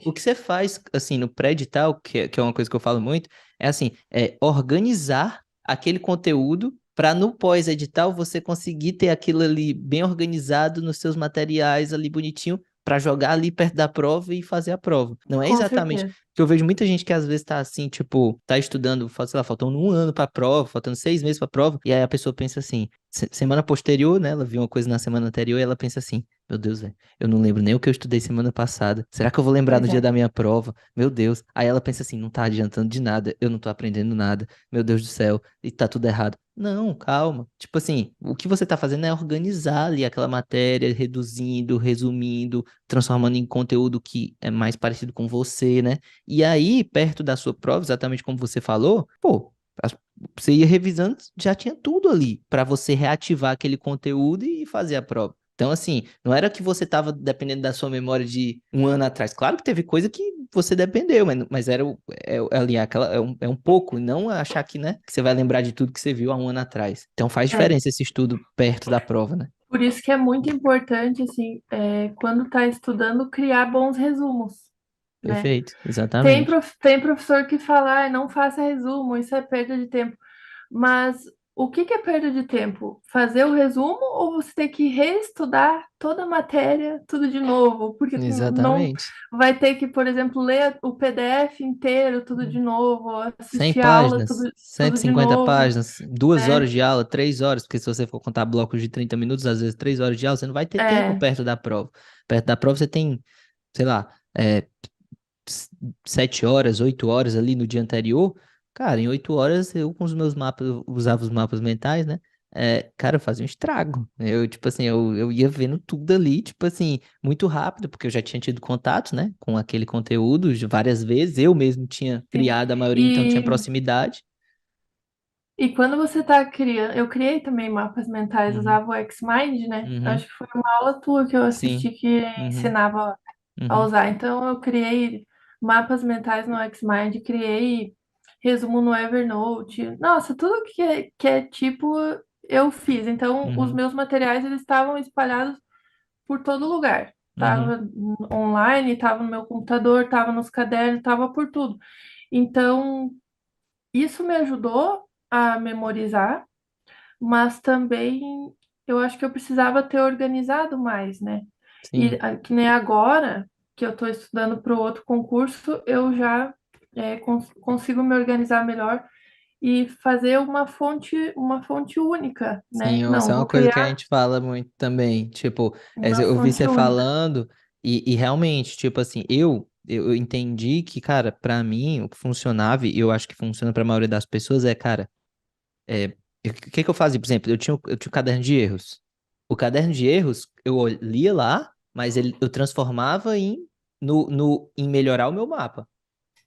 O exatamente, que você faz, assim, no pré-edital, que é uma coisa que eu falo muito, é assim, é organizar aquele conteúdo para no pós-edital você conseguir ter aquilo ali bem organizado nos seus materiais ali bonitinho para jogar ali perto da prova e fazer a prova. Não é com exatamente certeza. que eu vejo muita gente que às vezes tá assim, tipo, tá estudando, sei lá, faltando um ano pra prova, faltando 6 meses pra prova, e aí a pessoa pensa assim, semana posterior, né? Ela viu uma coisa na semana anterior e ela pensa assim, meu Deus, velho, eu não lembro nem o que eu estudei semana passada. Será que eu vou lembrar no Pois dia é. da minha prova? Meu Deus. Aí ela pensa assim, não tá adiantando de nada, eu não tô aprendendo nada, meu Deus do céu, e tá tudo errado. Não, calma. Tipo assim, o que você tá fazendo é organizar ali aquela matéria, reduzindo, resumindo, transformando em conteúdo que é mais parecido com você, né? E aí, perto da sua prova, exatamente como você falou, pô, você ia revisando, já tinha tudo ali para você reativar aquele conteúdo e fazer a prova. Então, assim, não era que você estava dependendo da sua memória de um ano atrás. Claro que teve coisa que você dependeu, mas era ali, é um pouco, não achar que, né, que você vai lembrar de tudo que você viu há um ano atrás. Então faz É. diferença esse estudo perto da prova, né? Por isso que é muito importante, assim, quando está estudando, criar bons resumos, né? Perfeito, exatamente. Tem professor que fala, "Ai, não faça resumo, isso é perda de tempo." Mas o que que é perda de tempo? Fazer o resumo ou você ter que reestudar toda a matéria, tudo de novo? Porque tu não Exatamente. vai ter que, por exemplo, ler o PDF inteiro, tudo de novo, 100 assistir aula, páginas, tudo de 150 novo, páginas, 2 horas né? de aula, 3 horas, porque se você for contar blocos de 30 minutos, às vezes 3 horas de aula, você não vai ter tempo É, perto da prova. Perto da prova você tem, sei lá, 7 horas, 8 horas ali no dia anterior. Cara, em 8 horas eu com os meus mapas, eu usava os mapas mentais, né? Cara, eu fazia um estrago. Eu, tipo assim, eu ia vendo tudo ali, tipo assim, muito rápido, porque eu já tinha tido contato, né, com aquele conteúdo várias vezes. Eu mesmo tinha sim. criado a maioria, então tinha E proximidade. E quando você está criando, eu criei também mapas mentais, Uhum, usava o Xmind, né? uhum, Acho que foi uma aula tua que eu sim, assisti que uhum, ensinava a uhum, usar. Então eu criei mapas mentais no Xmind, criei resumo no Evernote. Nossa, tudo que é tipo eu fiz. Então os uhum, meus materiais eles estavam espalhados por todo lugar. uhum, Tava online, tava no meu computador, tava nos cadernos, tava por tudo. Então isso me ajudou a memorizar, mas também eu acho que eu precisava ter organizado mais, né? E sim, que nem agora que eu estou estudando para o outro concurso, eu já consigo me organizar melhor e fazer uma fonte única, né? sim, isso Não, é uma vou coisa que a criar gente fala muito também. Tipo, uma eu ouvi fonte você única. falando e realmente, tipo assim, eu entendi que, cara, pra mim, o que funcionava, e eu acho que funciona pra maioria das pessoas, cara, é, o que que eu fazia? Por exemplo, eu tinha o caderno de erros. O caderno de erros, lia lá, mas eu transformava em melhorar o meu mapa.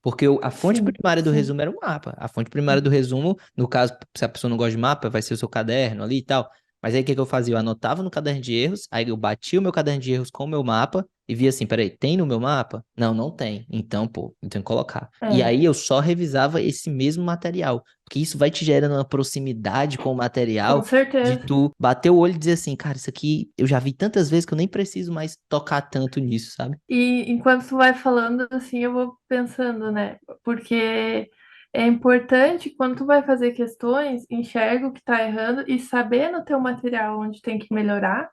Porque a fonte Sim, primária do sim. resumo era o mapa. A fonte primária do resumo, no caso, se a pessoa não gosta de mapa, vai ser o seu caderno ali e tal. Mas aí o que que eu fazia? Eu anotava no caderno de erros, aí eu batia o meu caderno de erros com o meu mapa e via assim, peraí, tem no meu mapa? Não, não tem. Então, pô, eu tenho que colocar. E É, aí eu só revisava esse mesmo material, porque isso vai te gerando uma proximidade com o com material de certeza. tu bater o olho e dizer assim, cara, isso aqui eu já vi tantas vezes que eu nem preciso mais tocar tanto nisso, sabe? E enquanto tu vai falando assim, eu vou pensando, né? Porque é importante quando tu vai fazer questões, enxerga o que tá errando e saber no teu material onde tem que melhorar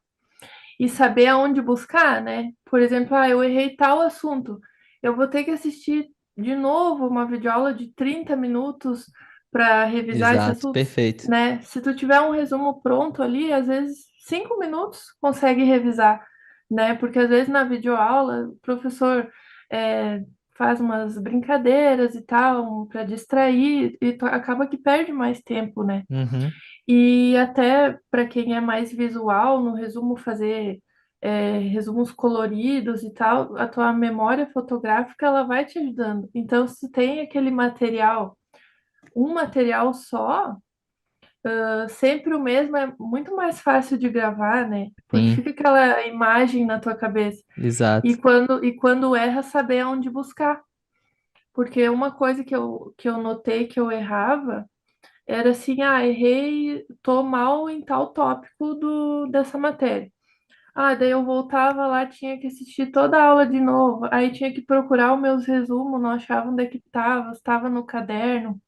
e saber aonde buscar, né? Por exemplo, eu errei tal assunto. Eu vou ter que assistir de novo uma videoaula de 30 minutos para revisar esse Exato, assunto, perfeito. né? Se tu tiver um resumo pronto ali, às vezes 5 minutos consegue revisar, né? Porque às vezes na videoaula o professor é, faz umas brincadeiras e tal para distrair e acaba que perde mais tempo, né? Uhum. E até para quem é mais visual, no resumo fazer resumos coloridos e tal, a tua memória fotográfica ela vai te ajudando. Então, se tem aquele material, um material só, sempre o mesmo é muito mais fácil de gravar, né? Porque Sim, fica aquela imagem na tua cabeça. exato. E quando erra, saber aonde buscar. Porque uma coisa que eu notei que eu errava era assim, errei, tô mal em tal tópico dessa matéria. Daí eu voltava lá, tinha que assistir toda a aula de novo, aí tinha que procurar os meus resumos, não achava onde é que estava no caderno,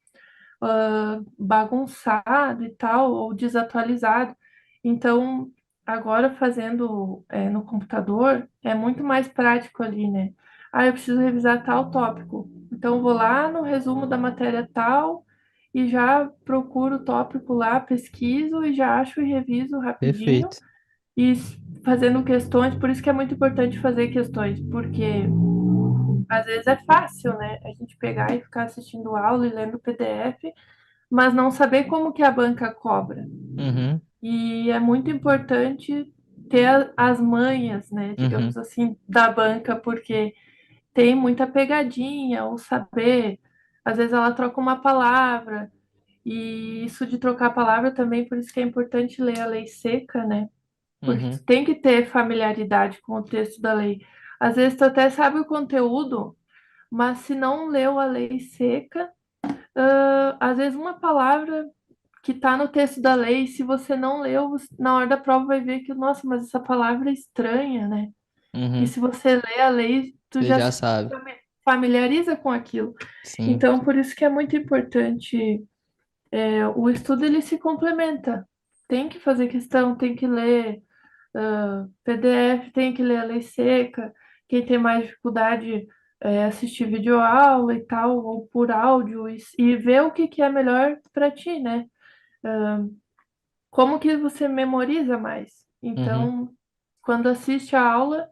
bagunçado e tal, ou desatualizado. Então, agora fazendo no computador, é muito mais prático ali, né? Eu preciso revisar tal tópico. Então, eu vou lá no resumo da matéria tal e já procuro o tópico lá, pesquiso e já acho e reviso rapidinho. Perfeito. E fazendo questões, por isso que é muito importante fazer questões, porque às vezes é fácil, né? A gente pegar e ficar assistindo aula e lendo PDF, mas não saber como que a banca cobra. Uhum, E é muito importante ter as manhas, né, digamos uhum, assim, da banca, porque tem muita pegadinha, ou saber, às vezes ela troca uma palavra, e isso de trocar a palavra também, por isso que é importante ler a lei seca, né? Porque tu uhum, tem que ter familiaridade com o texto da lei. Às vezes tu até sabe o conteúdo, mas se não leu a lei seca, às vezes uma palavra que está no texto da lei, se você não leu, na hora da prova vai ver que, nossa, mas essa palavra é estranha, né? E uhum. se você lê a lei, tu Você já já se sabe. familiariza com aquilo. Sim, Então, por isso que é muito importante, o estudo ele se complementa. Tem que fazer questão, tem que ler PDF, tem que ler a lei seca. Quem tem mais dificuldade assistir videoaula e tal, ou por áudio, e ver o que que é melhor para ti, né? Como que você memoriza mais? uhum, Então, quando assiste a aula,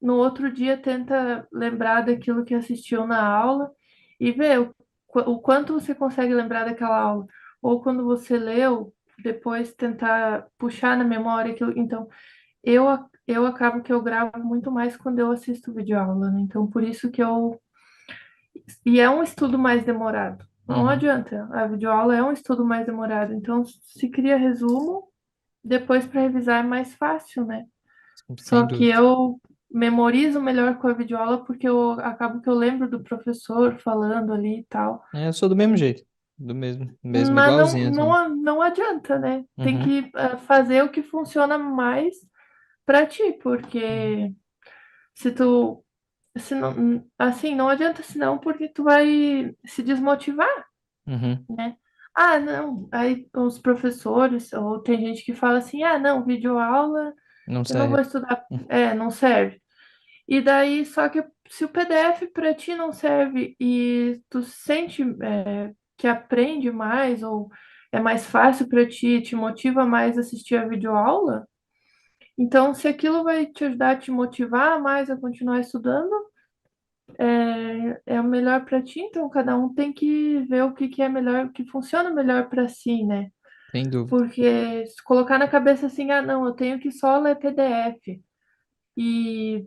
no outro dia tenta lembrar daquilo que assistiu na aula e ver o quanto você consegue lembrar daquela aula. Ou quando você leu, depois tentar puxar na memória aquilo. Então, eu acabo que eu gravo muito mais quando eu assisto videoaula, né? Então, por isso que eu. E é um estudo mais demorado. Não uhum. adianta. A videoaula é um estudo mais demorado. Então, se cria resumo, depois para revisar é mais fácil, né? Sem Só que dúvida. eu memorizo melhor com a videoaula porque eu acabo que eu lembro do professor falando ali e tal. É, eu sou do mesmo jeito. Do mesmo Mas não, igualzinho também. não adianta, né? Tem Uhum, que fazer o que funciona mais para ti, uhum, porque se tu se não, assim, não adianta senão porque tu vai se desmotivar, uhum. né? Não, aí os professores, ou tem gente que fala assim, não, videoaula, Não eu não vou serve. estudar, não serve. E daí, só que se o PDF para ti não serve e tu sente que aprende mais, ou é mais fácil para ti, te motiva mais a assistir a videoaula, então se aquilo vai te ajudar a te motivar mais a continuar estudando, é o melhor para ti, então cada um tem que ver o que que é melhor, o que funciona melhor para si, né? Sem dúvida. Porque se colocar na cabeça assim, não, eu tenho que só ler PDF. e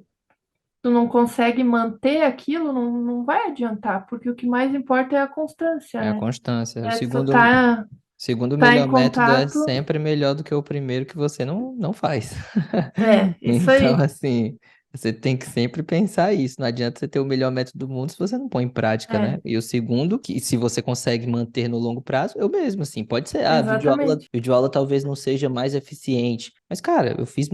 tu não consegue manter aquilo, não vai adiantar, porque o que mais importa é a constância, É a né? constância. O É tu segundo tá em melhor método é contato. sempre melhor do que o primeiro que você não faz. É, isso Então, aí. assim, você tem que sempre pensar isso. Não adianta você ter o melhor método do mundo se você não põe em prática, né? É, E o segundo, que se você consegue manter no longo prazo, eu mesmo, assim, pode ser, exatamente. videoaula talvez não seja mais eficiente. Mas, cara, eu fiz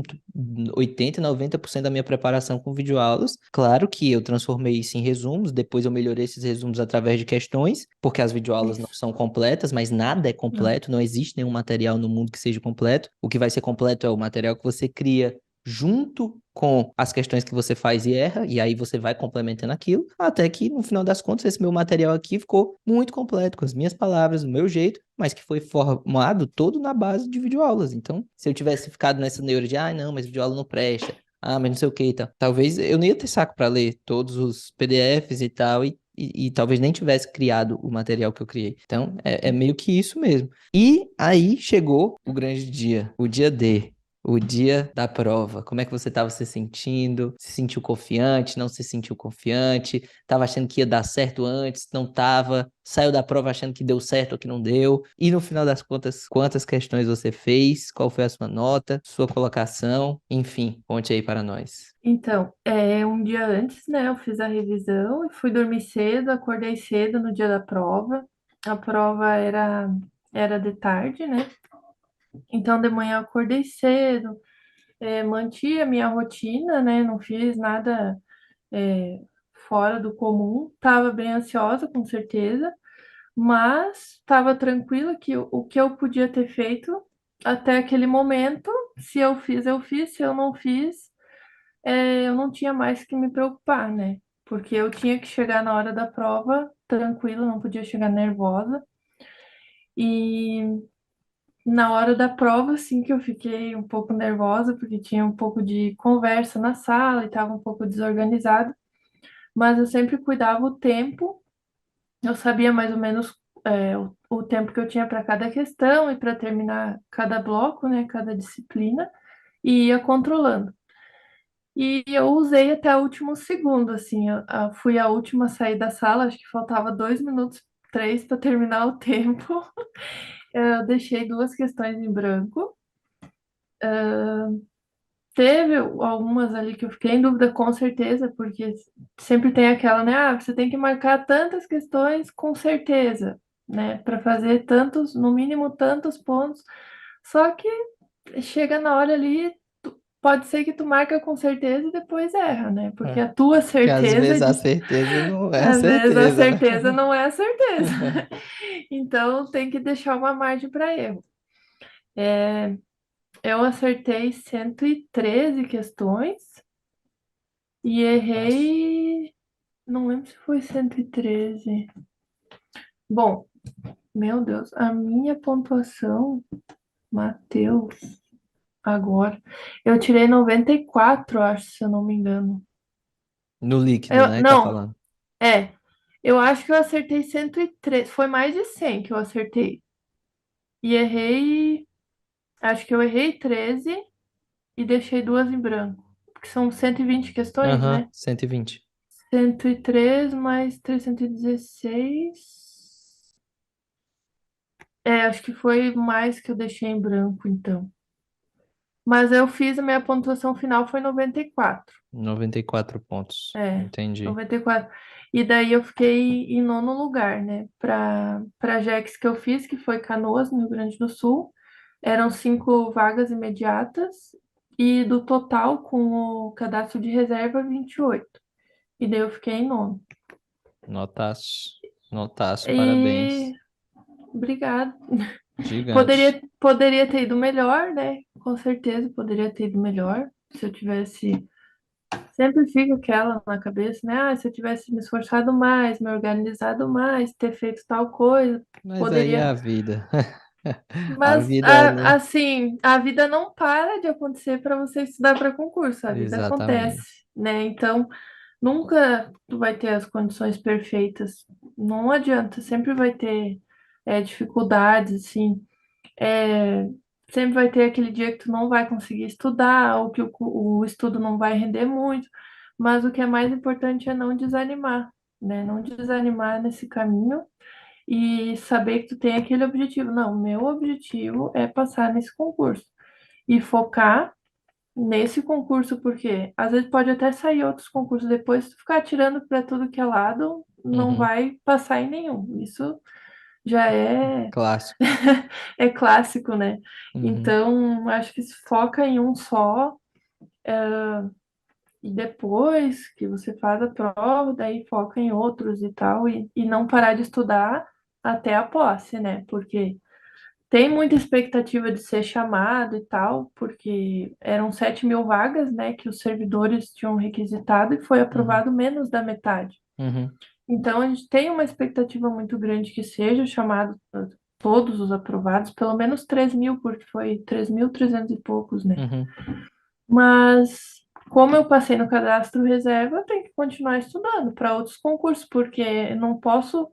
80, 90% da minha preparação com videoaulas. Claro que eu transformei isso em resumos, depois eu melhorei esses resumos através de questões, porque as videoaulas não Isso. são completas, mas nada é Não. completo, não existe nenhum material no mundo que seja completo. O que vai ser completo é o material que você cria junto com as questões que você faz e erra, e aí você vai complementando aquilo, até que no final das contas esse meu material aqui ficou muito completo, com as minhas palavras, do meu jeito, mas que foi formado todo na base de videoaulas. Então, se eu tivesse ficado nessa neura de, ah, não, mas videoaula não presta, ah, mas não sei o que e tal, talvez eu não ia ter saco para ler todos os PDFs e tal, e talvez nem tivesse criado o material que eu criei. Então, é meio que isso mesmo. E aí chegou o grande dia, o dia D. O dia da prova, como é que você estava se sentindo? Se sentiu confiante? Não se sentiu confiante? Tava achando que ia dar certo antes? Não tava? Saiu da prova achando que deu certo ou que não deu? E no final das contas, quantas questões você fez? Qual foi a sua nota? Sua colocação? Enfim, conte aí para nós. Então, um dia antes, né, eu fiz a revisão e fui dormir cedo, acordei cedo no dia da prova. A prova era de tarde, né? Então, de manhã eu acordei cedo, mantive a minha rotina, né? Não fiz nada, é, fora do comum. Tava bem ansiosa, com certeza, mas estava tranquila que o que eu podia ter feito até aquele momento, se eu fiz, eu fiz, se eu não fiz, eu não tinha mais que me preocupar, né? Porque eu tinha que chegar na hora da prova tranquila, não podia chegar nervosa. E na hora da prova, assim, que eu fiquei um pouco nervosa, porque tinha um pouco de conversa na sala e estava um pouco desorganizado, mas eu sempre cuidava o tempo, eu sabia mais ou menos o tempo que eu tinha para cada questão e para terminar cada bloco, né, cada disciplina, e ia controlando. E eu usei até o último segundo, assim, eu fui a última a sair da sala, acho que faltava 2 minutos, três para terminar o tempo. Eu deixei duas questões em branco. Teve algumas ali que eu fiquei em dúvida, com certeza, porque sempre tem aquela, né? Ah, você tem que marcar tantas questões com certeza, né? Para fazer tantos, no mínimo tantos pontos. Só que chega na hora ali, pode ser que tu marca com certeza e depois erra, né? Porque É. a tua Que às certeza, vezes a certeza não é a às vezes a certeza, né? certeza não é a certeza. Então tem que deixar uma margem para erro. Eu acertei 113 questões e Fácil. errei. Não lembro se foi 113. Bom, meu Deus, a minha pontuação, Matheus, agora. Eu tirei 94, acho, se eu não me engano. No líquido, né, que tá Não, falando. é. Eu acho que eu acertei 103. Foi mais de 100 que eu acertei. E errei. Acho que eu errei 13 e deixei duas em branco. Porque são 120 questões, Aham, né? 120. 103 mais 316. Acho que foi mais que eu deixei em branco, então. Mas eu fiz a minha pontuação final foi 94. 94 pontos. É, Entendi. 94. E daí eu fiquei em nono lugar, né? Para Jex que eu fiz, que foi Canoas, no Rio Grande do Sul. Eram 5 vagas imediatas. E do total, com o cadastro de reserva, 28. E daí eu fiquei em nono. Notaço. Notaço, E parabéns. obrigada. Gigante. Poderia ter ido melhor, né? Com certeza poderia ter ido melhor. Se eu tivesse. Sempre fica aquela na cabeça, né? Ah, se eu tivesse me esforçado mais, me organizado mais, ter feito tal coisa, Mas aí é poderia. a vida. A Mas, vida, né? assim, a vida não para de acontecer para você estudar para concurso. A vida acontece, Exatamente. né? Então, nunca tu vai ter as condições perfeitas. Não adianta, sempre vai ter dificuldades, assim. É, sempre vai ter aquele dia que tu não vai conseguir estudar, ou que o estudo não vai render muito, mas o que é mais importante é não desanimar, né? Não desanimar nesse caminho e saber que tu tem aquele objetivo. Não, meu objetivo é passar nesse concurso e focar nesse concurso, porque às vezes pode até sair outros concursos depois, se tu ficar tirando para tudo que é lado, não Uhum. vai passar em nenhum. Isso já é Clássico. é clássico, né? Uhum. Então, acho que se foca em um só, e depois que você faz a prova, daí foca em outros e tal, e não parar de estudar até a posse, né? Porque tem muita expectativa de ser chamado e tal, porque eram 7.000 vagas, né, que os servidores tinham requisitado e foi Uhum. aprovado menos da metade. Uhum. Então, a gente tem uma expectativa muito grande que seja chamado todos os aprovados, pelo menos 3.000, porque foi 3.300 e poucos, né? Uhum. Mas, como eu passei no cadastro reserva, eu tenho que continuar estudando para outros concursos, porque eu não posso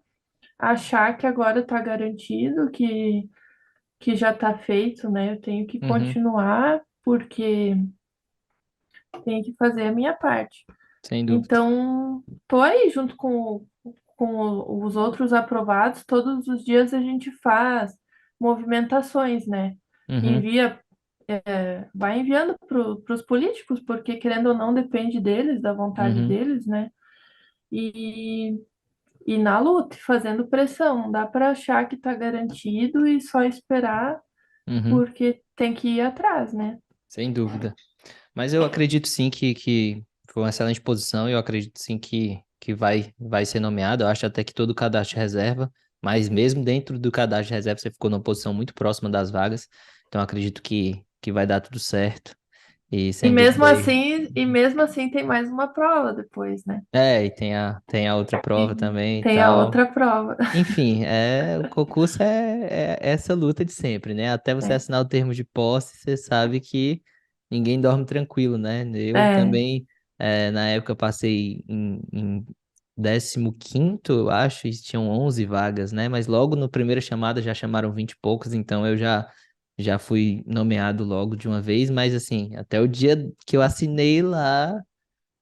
achar que agora está garantido, que já está feito, né? Eu tenho que Uhum. continuar, porque tenho que fazer a minha parte. Sem dúvida. Então, tô aí junto com os outros aprovados. Todos os dias a gente faz movimentações, né? Uhum. Envia, vai enviando para os políticos, porque querendo ou não depende deles, da vontade Uhum. deles, né? E, e na luta, fazendo pressão. Não dá para achar que está garantido e só esperar, Uhum. porque tem que ir atrás, né? Sem dúvida. Mas eu acredito sim que foi uma excelente posição e eu acredito sim que vai ser nomeado. Eu acho até que todo cadastro de reserva, mas mesmo dentro do cadastro de reserva você ficou numa posição muito próxima das vagas. Então eu acredito que vai dar tudo certo. E sem dúvida aí. E mesmo assim tem mais uma prova depois, né? É, e tem a outra E prova também e tem a tal. outra prova. Enfim, o concurso é essa luta de sempre, né? Até você É, assinar o termo de posse, você sabe que ninguém dorme tranquilo, né? Eu é, também, na época, passei em 15º, eu acho, e tinham 11 vagas, né? Mas logo no primeira chamada já chamaram 20 e poucos, então eu já fui nomeado logo de uma vez, mas assim, até o dia que eu assinei lá.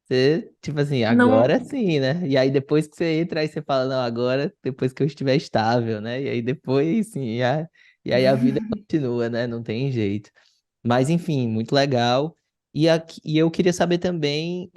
Você, tipo assim, não, agora sim, né? E aí depois que você entra, aí você fala, não, agora, depois que eu estiver estável, né? E aí depois, sim, e aí a vida continua, né? Não tem jeito. Mas, enfim, muito legal. E eu queria saber também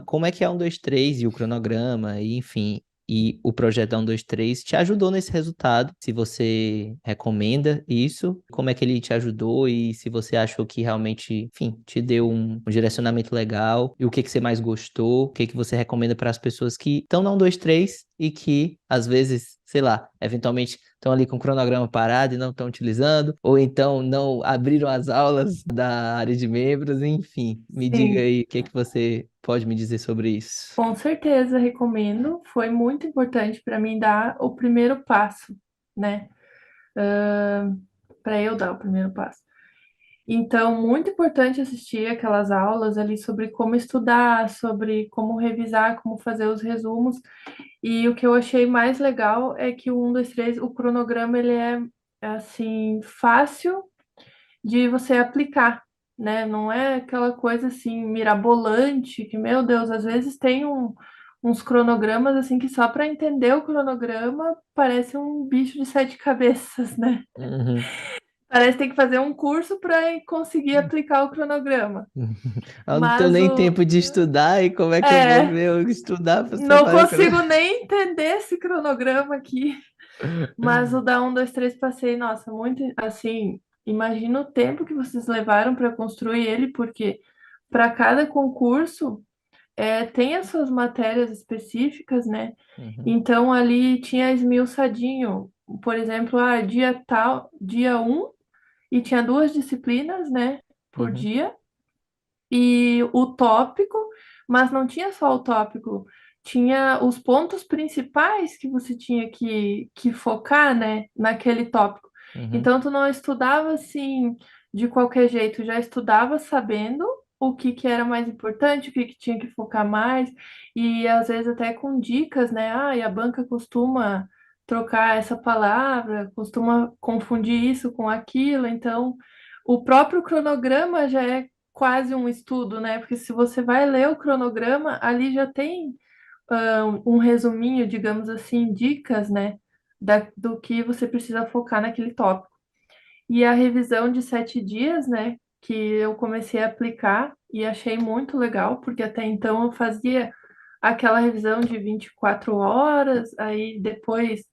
como é que é um 2 3 e o cronograma, e enfim, e o projeto 1 2 3 te ajudou nesse resultado, se você recomenda isso, como é que ele te ajudou e se você achou que realmente, enfim, te deu um direcionamento legal, e o que que você mais gostou, o que que você recomenda para as pessoas que estão na 1 2 3 e que, às vezes, sei lá, eventualmente estão ali com o cronograma parado e não estão utilizando, ou então não abriram as aulas da área de membros, enfim. Me diga sim, aí o que que você pode me dizer sobre isso. com certeza recomendo. Foi muito importante para mim dar o primeiro passo, né? Para eu dar o primeiro passo. Então, muito importante assistir aquelas aulas ali sobre como estudar, sobre como revisar, como fazer os resumos. E o que eu achei mais legal é que o 1, 2, 3, o cronograma, ele é assim, fácil de você aplicar, né? Não é aquela coisa assim mirabolante que, meu Deus, às vezes tem uns cronogramas assim que só para entender o cronograma parece um bicho de sete cabeças, né? Uhum. Parece que tem que fazer um curso para conseguir aplicar o cronograma. Eu não tenho Mas nem o tempo de estudar, e como é que eu vou é, ver eu estudar para não fazer o consigo cronograma? nem entender esse cronograma aqui. Mas o da 1, 2, 3 passei, nossa, muito assim. Imagina o tempo que vocês levaram para construir ele, porque para cada concurso tem as suas matérias específicas, né? Uhum, Então ali tinha esmiuçadinho, por exemplo, dia tal, dia um e tinha duas disciplinas, né, por uhum, dia, e o tópico, mas não tinha só o tópico, tinha os pontos principais que você tinha que focar, né, naquele tópico. uhum, Então, tu não estudava assim de qualquer jeito, já estudava sabendo o que, que era mais importante, o que, que tinha que focar mais, e às vezes até com dicas, né? Ah, e a banca costuma trocar essa palavra, costuma confundir isso com aquilo, então o próprio cronograma já é quase um estudo, né? Porque se você vai ler o cronograma, ali já tem um resuminho, digamos assim, dicas, né, do que você precisa focar naquele tópico. E a revisão de 7 dias, né, que eu comecei a aplicar e achei muito legal, porque até então eu fazia aquela revisão de 24 horas, aí depois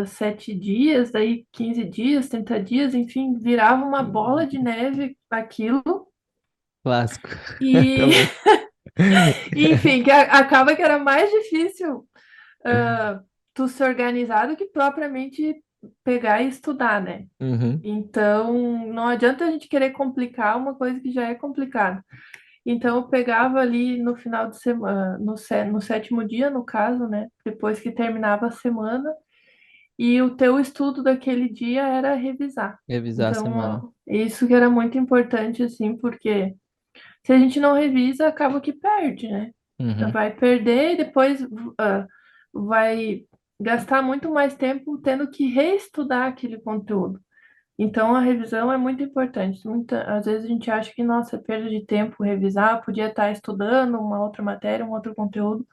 7 dias, daí 15 dias, 30 dias, enfim, virava uma bola de neve aquilo. Clássico. E, Também. enfim, acaba que era mais difícil tu se organizar do que propriamente pegar e estudar, né? Uhum, Então, não adianta a gente querer complicar uma coisa que já é complicada. Então, eu pegava ali no final de semana, no sétimo dia, no caso, né? Depois que terminava a semana, e o teu estudo daquele dia era revisar. revisar a Então, semana. ó, isso que era muito importante, assim, porque se a gente não revisa, acaba que perde, né? Uhum, Vai perder e depois vai gastar muito mais tempo tendo que reestudar aquele conteúdo. Então, a revisão é muito importante. Às vezes a gente acha que, nossa, é perda de tempo revisar, podia estar estudando uma outra matéria, um outro conteúdo,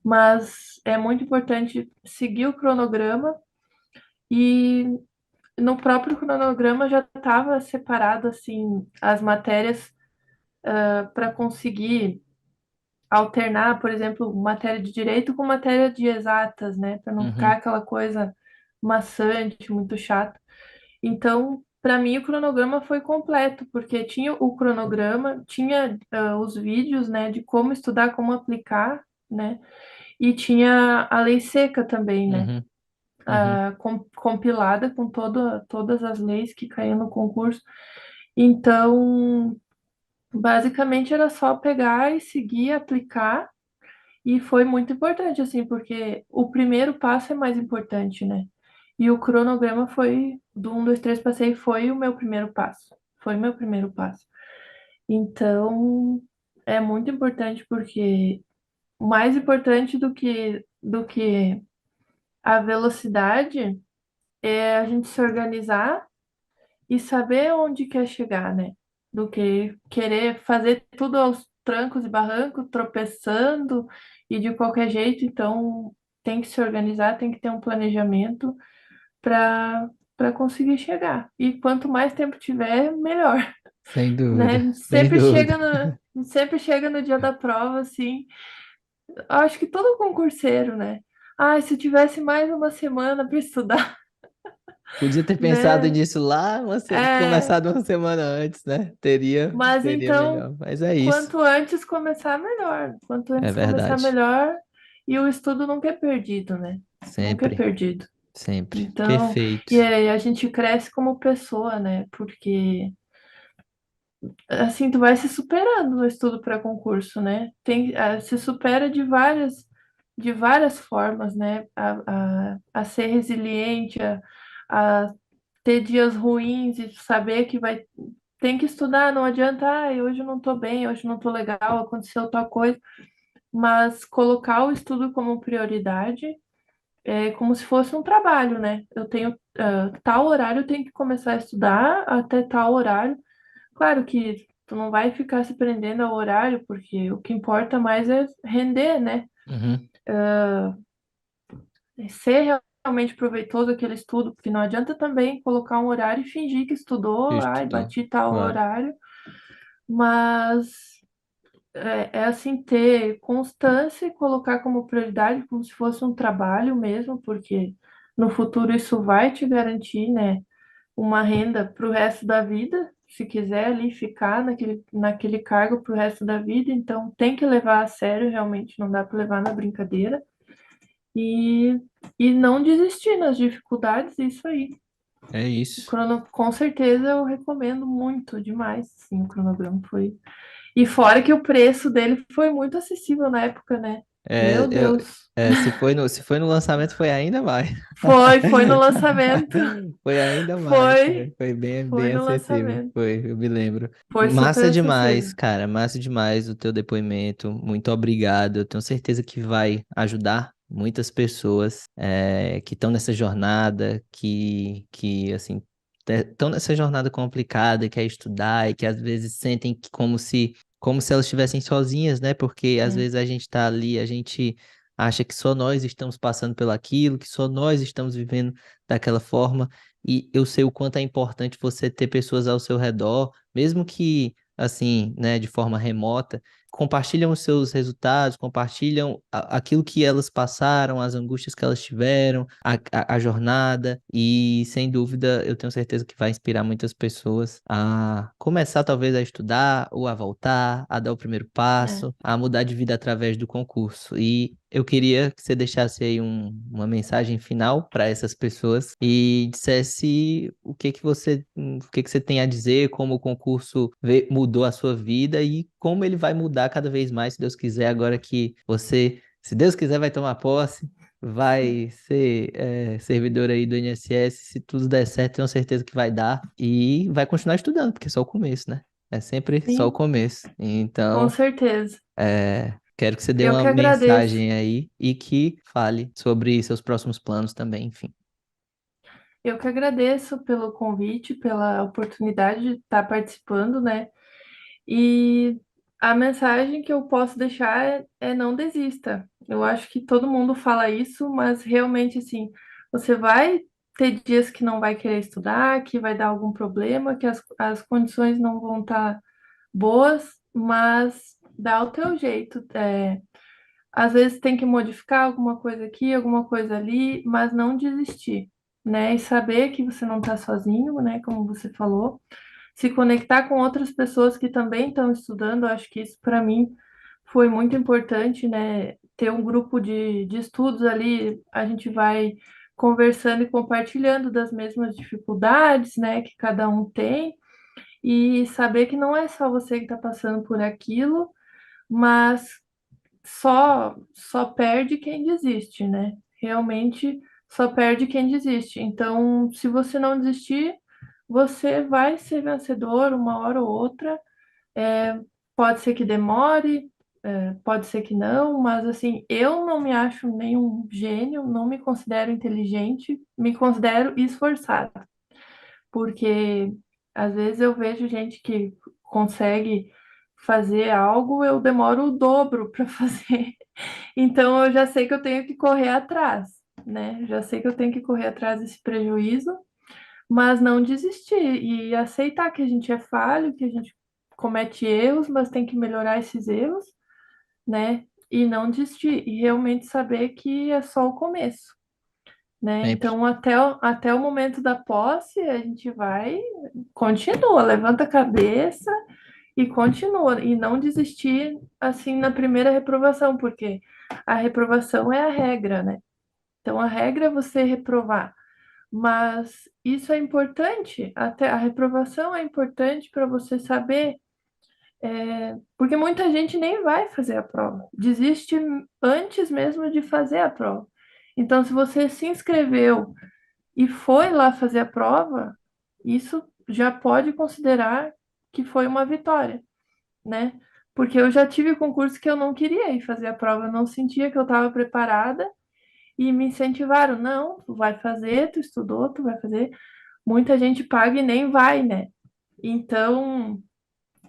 mas é muito importante seguir o cronograma e no próprio cronograma já estava separado, assim, as matérias para conseguir alternar, por exemplo, matéria de direito com matéria de exatas, né? Para não ficar uhum, aquela coisa maçante, muito chata. Então, para mim, o cronograma foi completo, porque tinha o cronograma, tinha os vídeos, né, de como estudar, como aplicar, né? E tinha a lei seca também, né? uhum, uhum. Compilada com todas as leis que caíam no concurso. Então, basicamente era só pegar e seguir, aplicar. E foi muito importante, assim, porque o primeiro passo é mais importante, né? E o cronograma foi do 1, 2, 3, passei, foi o meu primeiro passo. Foi o meu primeiro passo. Então, é muito importante porque mais importante do que a velocidade é a gente se organizar e saber onde quer chegar, né? Do que querer fazer tudo aos trancos e barrancos, tropeçando e de qualquer jeito. Então, tem que se organizar, tem que ter um planejamento para conseguir chegar. E quanto mais tempo tiver, melhor, Sem né? dúvida, sem dúvida. Sempre chega no dia da prova, assim. Acho que todo concurseiro, né? Ah, se eu tivesse mais uma semana para estudar, Podia ter pensado né? nisso lá, É, começado uma semana antes, né? mas Seria então, melhor. Mas é isso. quanto antes começar, melhor. Quanto É antes começar, verdade. melhor. E o estudo nunca é perdido, né? Nunca é Sempre, perdido. sempre. Então, Perfeito. e aí a gente cresce como pessoa, né? Porque assim tu vai se superando no estudo para concurso, né? Se supera de várias formas, né? A ser resiliente, a ter dias ruins e saber que tem que estudar, não adianta, hoje eu não tô bem, hoje eu não tô legal, aconteceu tal coisa, mas colocar o estudo como prioridade é como se fosse um trabalho, né? Eu tenho tal horário, eu tenho que começar a estudar até tal horário. Claro que tu não vai ficar se prendendo ao horário, porque o que importa mais é render, né? Uhum. Ser realmente proveitoso aquele estudo, porque não adianta também colocar um horário e fingir que estudou, ai, Estudou. bati tal Claro. horário, mas é assim, ter constância e colocar como prioridade, como se fosse um trabalho mesmo, porque no futuro isso vai te garantir, né, uma renda para o resto da vida, se quiser ali ficar naquele cargo para o resto da vida, então tem que levar a sério, realmente, não dá para levar na brincadeira. E, e não desistir nas dificuldades, isso aí. É isso. Com certeza eu recomendo muito, demais, sim, o cronograma foi. E fora que o preço dele foi muito acessível na época, né? É, Meu Deus. se foi no lançamento, foi ainda mais. Foi no lançamento. Foi ainda mais. Foi, Foi bem, foi bem no acessível. lançamento. Foi, eu me lembro. Foi super Massa demais, acessível. cara. Massa demais o teu depoimento. Muito obrigado. Eu tenho certeza que vai ajudar muitas pessoas que estão nessa jornada, que assim, estão nessa jornada complicada, que é estudar e que às vezes sentem como se elas estivessem sozinhas, né? Porque às É, vezes a gente está ali, a gente acha que só nós estamos passando pelo aquilo, que só nós estamos vivendo daquela forma. E eu sei o quanto é importante você ter pessoas ao seu redor, mesmo que assim, né, de forma remota, compartilham os seus resultados, compartilham aquilo que elas passaram, as angústias que elas tiveram, a jornada, e sem dúvida eu tenho certeza que vai inspirar muitas pessoas a começar talvez a estudar, ou a voltar, a dar o primeiro é. passo, a mudar de vida através do concurso. E eu queria que você deixasse aí uma mensagem final para essas pessoas e dissesse o que que você tem a dizer, como o concurso mudou a sua vida e como ele vai mudar cada vez mais, se Deus quiser, agora que você, se Deus quiser, vai tomar posse, vai ser servidor aí do INSS, se tudo der certo, tenho certeza que vai dar e vai continuar estudando, porque é só o começo, né? É sempre só o Sim, começo. com Então, certeza. quero que você dê Eu uma que agradeço. mensagem aí e que fale sobre seus próximos planos também, enfim. Eu que agradeço pelo convite, pela oportunidade de estar participando, né? E a mensagem que eu posso deixar é não desista. Eu acho que todo mundo fala isso, mas realmente, assim, você vai ter dias que não vai querer estudar, que vai dar algum problema, que as condições não vão estar boas, mas dá o teu jeito. Às vezes tem que modificar alguma coisa aqui, alguma coisa ali, mas não desistir, né? E saber que você não está sozinho, né? Como você falou, se conectar com outras pessoas que também estão estudando, eu acho que isso para mim foi muito importante, né? Ter um grupo de estudos ali, a gente vai conversando e compartilhando das mesmas dificuldades, né? Que cada um tem, e saber que não é só você que está passando por aquilo, mas só perde quem desiste, né? Realmente só perde quem desiste. Então, se você não desistir, você vai ser vencedor uma hora ou outra. É, pode ser que demore, pode ser que não, mas assim, eu não me acho nenhum gênio, não me considero inteligente, me considero esforçada, porque às vezes eu vejo gente que consegue fazer algo, eu demoro o dobro para fazer. Então eu já sei que eu tenho que correr atrás, né? Já sei que eu tenho que correr atrás desse prejuízo, mas não desistir e aceitar que a gente é falho, que a gente comete erros, mas tem que melhorar esses erros, né? E não desistir e realmente saber que é só o começo, né? Sempre. Então até o momento da posse a gente vai, continua, levanta a cabeça e continua e não desistir assim na primeira reprovação, porque a reprovação é a regra, né? Então a regra é você reprovar. Mas isso é importante, até a reprovação é importante para você saber, porque muita gente nem vai fazer a prova, desiste antes mesmo de fazer a prova. Então, se você se inscreveu e foi lá fazer a prova, isso já pode considerar que foi uma vitória, né? Porque eu já tive concurso que eu não queria ir fazer a prova, eu não sentia que eu estava preparada e me incentivaram, não, tu vai fazer, tu estudou, tu vai fazer. Muita gente paga e nem vai, né? Então,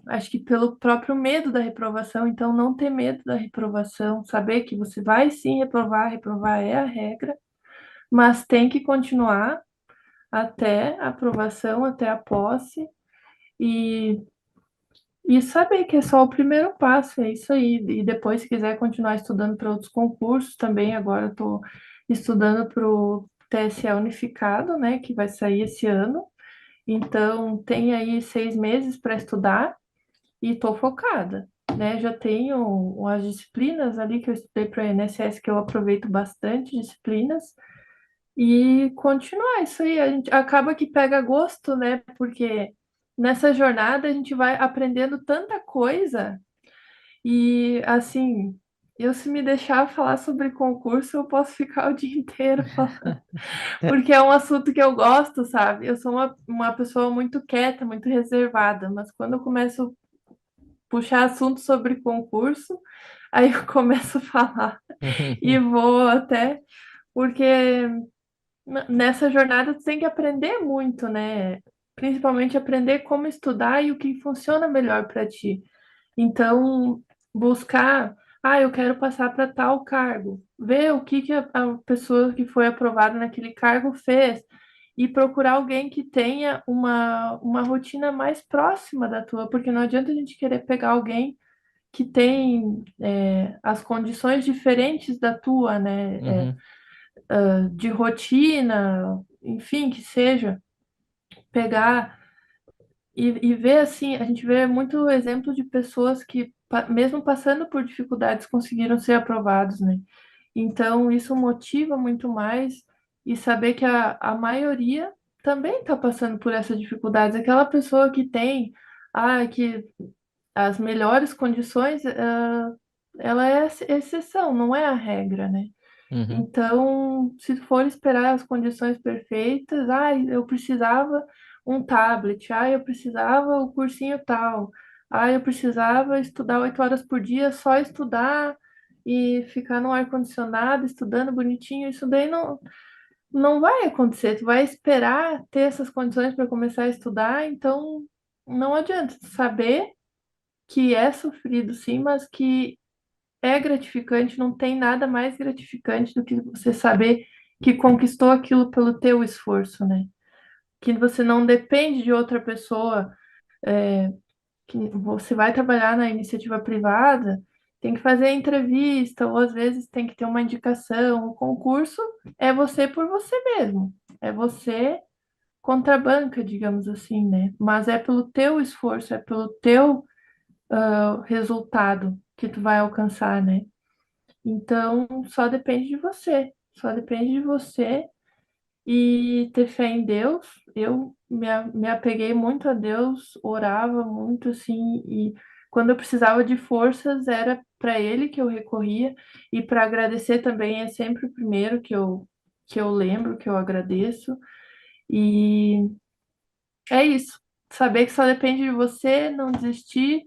acho que pelo próprio medo da reprovação, então não ter medo da reprovação, saber que você vai sim reprovar, reprovar é a regra, mas tem que continuar até a aprovação, até a posse e, e saber que é só o primeiro passo, é isso aí. E depois, se quiser continuar estudando para outros concursos também, agora estou estudando para o TSE unificado, né, que vai sair esse ano. Então, tem aí 6 meses para estudar e estou focada, né? Já tenho as disciplinas ali que eu estudei para o INSS, que eu aproveito bastante disciplinas, e continuar isso aí. A gente acaba que pega gosto, né? Porque nessa jornada a gente vai aprendendo tanta coisa, e assim. Eu, se me deixar falar sobre concurso, eu posso ficar o dia inteiro falando, porque é um assunto que eu gosto, sabe? Eu sou uma pessoa muito quieta, muito reservada, mas quando eu começo a puxar assunto sobre concurso, Aí eu começo a falar e vou até, porque nessa jornada tu tem que aprender muito, né? Principalmente aprender como estudar e o que funciona melhor para ti. Então, buscar, eu quero passar para tal cargo, ver o que que a pessoa que foi aprovada naquele cargo fez e procurar alguém que tenha uma rotina mais próxima da tua, porque não adianta a gente querer pegar alguém que tem as condições diferentes da tua, né? Uhum, De rotina, enfim, que seja, pegar e ver assim, a gente vê muito exemplo de pessoas que, mesmo passando por dificuldades, conseguiram ser aprovados, né? Então, isso motiva muito mais e saber que a maioria também está passando por essas dificuldades. Aquela pessoa que tem, que as melhores condições, ela é a exceção, não é a regra, né? uhum, Então, se for esperar as condições perfeitas, eu precisava um tablet, eu precisava o cursinho tal, eu precisava estudar 8 horas por dia, só estudar e ficar no ar-condicionado, estudando bonitinho, isso daí não vai acontecer. Tu vai esperar ter essas condições para começar a estudar, então não adianta tu saber que é sofrido sim, mas que é gratificante, não tem nada mais gratificante do que você saber que conquistou aquilo pelo teu esforço, né? Que você não depende de outra pessoa, é, que você vai trabalhar na iniciativa privada, tem que fazer entrevista, ou às vezes tem que ter uma indicação. O concurso é você por você mesmo, é você contra a banca, digamos assim, né? Mas é pelo teu esforço, é pelo teu resultado que tu vai alcançar, né? Então, só depende de você. Só depende de você e ter fé em Deus. Eu me apeguei muito a Deus, orava muito assim, e quando eu precisava de forças, era para Ele que eu recorria. E para agradecer também é sempre o primeiro que eu lembro, que eu agradeço. E é isso. Saber que só depende de você, não desistir.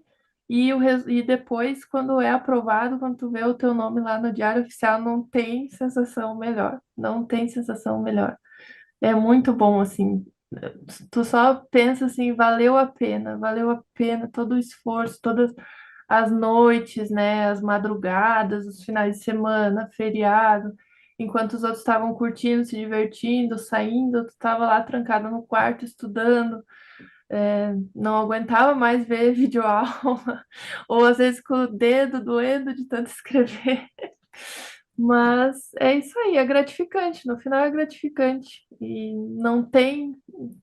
E depois, quando é aprovado, quando tu vê o teu nome lá no Diário Oficial, não tem sensação melhor. Não tem sensação melhor. É muito bom, assim. Tu só pensa assim, valeu a pena todo o esforço, todas as noites, né, as madrugadas, os finais de semana, feriado, enquanto os outros estavam curtindo, se divertindo, saindo, tu estava lá trancada no quarto estudando, não aguentava mais ver videoaula, ou às vezes com o dedo doendo de tanto escrever. Mas é isso aí, é gratificante, no final é gratificante e não tem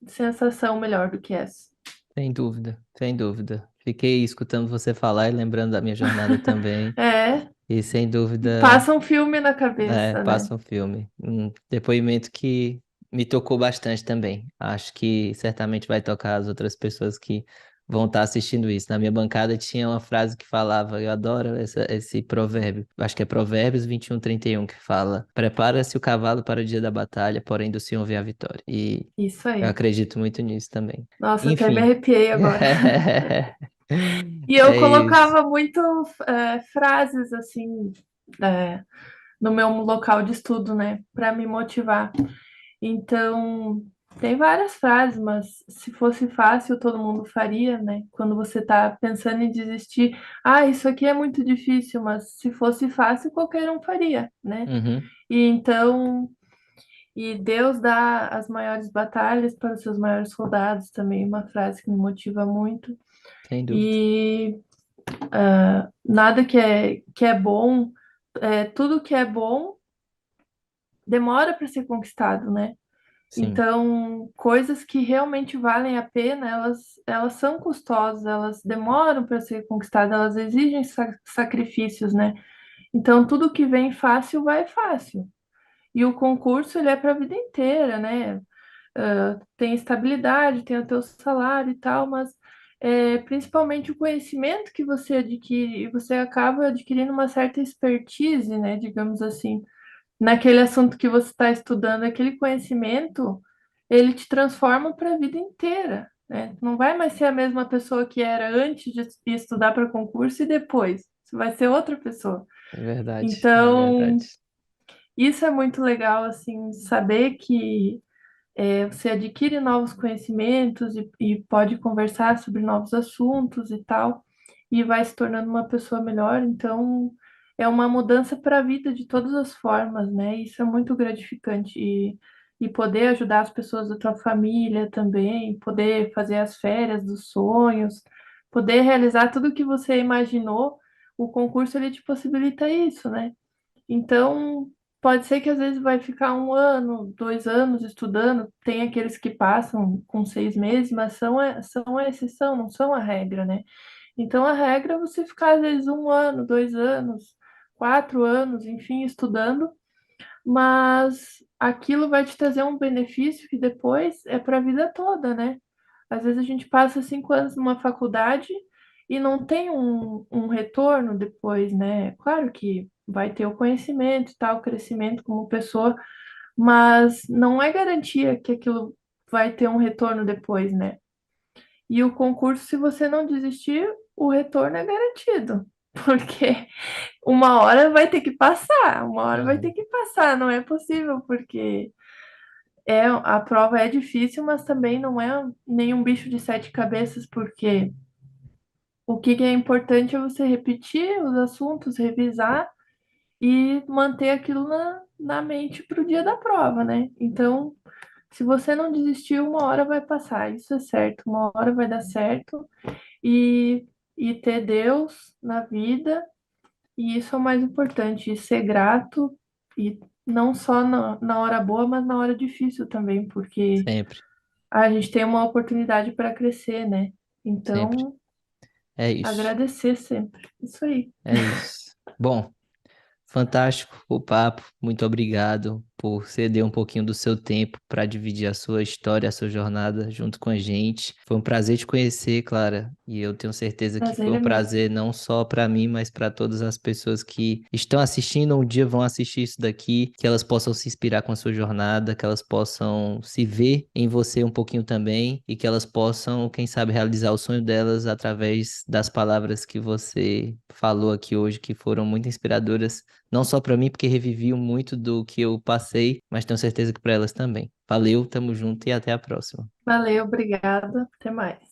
sensação melhor do que essa. sem dúvida, sem dúvida. Fiquei escutando você falar e lembrando da minha jornada também. É, E sem dúvida, passa um filme na cabeça, né? passa um filme. Um depoimento que me tocou bastante também. Acho que certamente vai tocar as outras pessoas que vão estar assistindo isso. Na minha bancada tinha uma frase que falava, eu adoro esse provérbio. Acho que é Provérbios 21:31 que fala: Prepara-se o cavalo para o dia da batalha, porém do Senhor vem a vitória. E Isso eu aí. acredito muito nisso também. Nossa, até me Enfim. arrepiei agora. E eu É isso. colocava muito frases assim é, no meu local de estudo, né, para me motivar. Então, tem várias frases, mas se fosse fácil, todo mundo faria, né? Quando você está pensando em desistir, isso aqui é muito difícil, mas se fosse fácil, qualquer um faria, né? Uhum, E então, e Deus dá as maiores batalhas para os seus maiores soldados, também uma frase que me motiva muito. sem dúvida. E nada que é bom, tudo que é bom demora para ser conquistado, né? Sim. Então, coisas que realmente valem a pena, elas são custosas, elas demoram para ser conquistadas, elas exigem sacrifícios, né? Então, tudo que vem fácil vai fácil. E o concurso, ele é para a vida inteira, né? Tem estabilidade, tem o teu salário e tal, mas principalmente o conhecimento que você adquire, e você acaba adquirindo uma certa expertise, né? Digamos assim naquele assunto que você está estudando, aquele conhecimento, ele te transforma para a vida inteira, né? Não vai mais ser a mesma pessoa que era antes de estudar para concurso e depois. você vai ser outra pessoa. É verdade, é Então, verdade. isso é muito legal, assim, saber que você adquire novos conhecimentos e pode conversar sobre novos assuntos e tal, e vai se tornando uma pessoa melhor. Então, é uma mudança para a vida de todas as formas, né? Isso é muito gratificante. E poder ajudar as pessoas da tua família também, poder fazer as férias dos sonhos, poder realizar tudo o que você imaginou, o concurso ele te possibilita isso, né? Então, pode ser que às vezes vai ficar 1 ano, 2 anos estudando. Tem aqueles que passam com 6 meses, mas são a exceção, não são a regra, né? Então, a regra é você ficar às vezes 1 ano, 2 anos, 4 anos, enfim, estudando, mas aquilo vai te trazer um benefício que depois é para a vida toda, né? Às vezes a gente passa 5 anos numa faculdade e não tem um retorno depois, né? Claro que vai ter o conhecimento e tal, o crescimento como pessoa, mas não é garantia que aquilo vai ter um retorno depois, né? E o concurso, se você não desistir, o retorno é garantido, porque uma hora vai ter que passar, uma hora vai ter Uhum. que passar, não é possível, porque a prova é difícil, mas também não é nenhum bicho de 7 cabeças, porque o que é importante é você repetir os assuntos, revisar e manter aquilo na mente para o dia da prova, né? Então, se você não desistir, uma hora vai passar, isso é certo, uma hora vai dar certo e, e ter Deus na vida, e isso é o mais importante, e ser grato, e não só na hora boa, mas na hora difícil também, porque Sempre, a gente tem uma oportunidade para crescer, né? sempre. Então, É isso, agradecer sempre. Isso aí. é isso. Bom, fantástico o papo. Muito obrigado por ceder um pouquinho do seu tempo para dividir a sua história, a sua jornada junto com a gente. Foi um prazer te conhecer, Clara, e eu tenho certeza que foi Prazer um é meu. prazer não só para mim, mas para todas as pessoas que estão assistindo ou um dia vão assistir isso daqui, que elas possam se inspirar com a sua jornada, que elas possam se ver em você um pouquinho também e que elas possam, quem sabe, realizar o sonho delas através das palavras que você falou aqui hoje, que foram muito inspiradoras não só para mim, porque reviviam muito do que eu passei, mas tenho certeza que para elas também. Valeu, tamo junto e até a próxima. Valeu, obrigada. Até mais.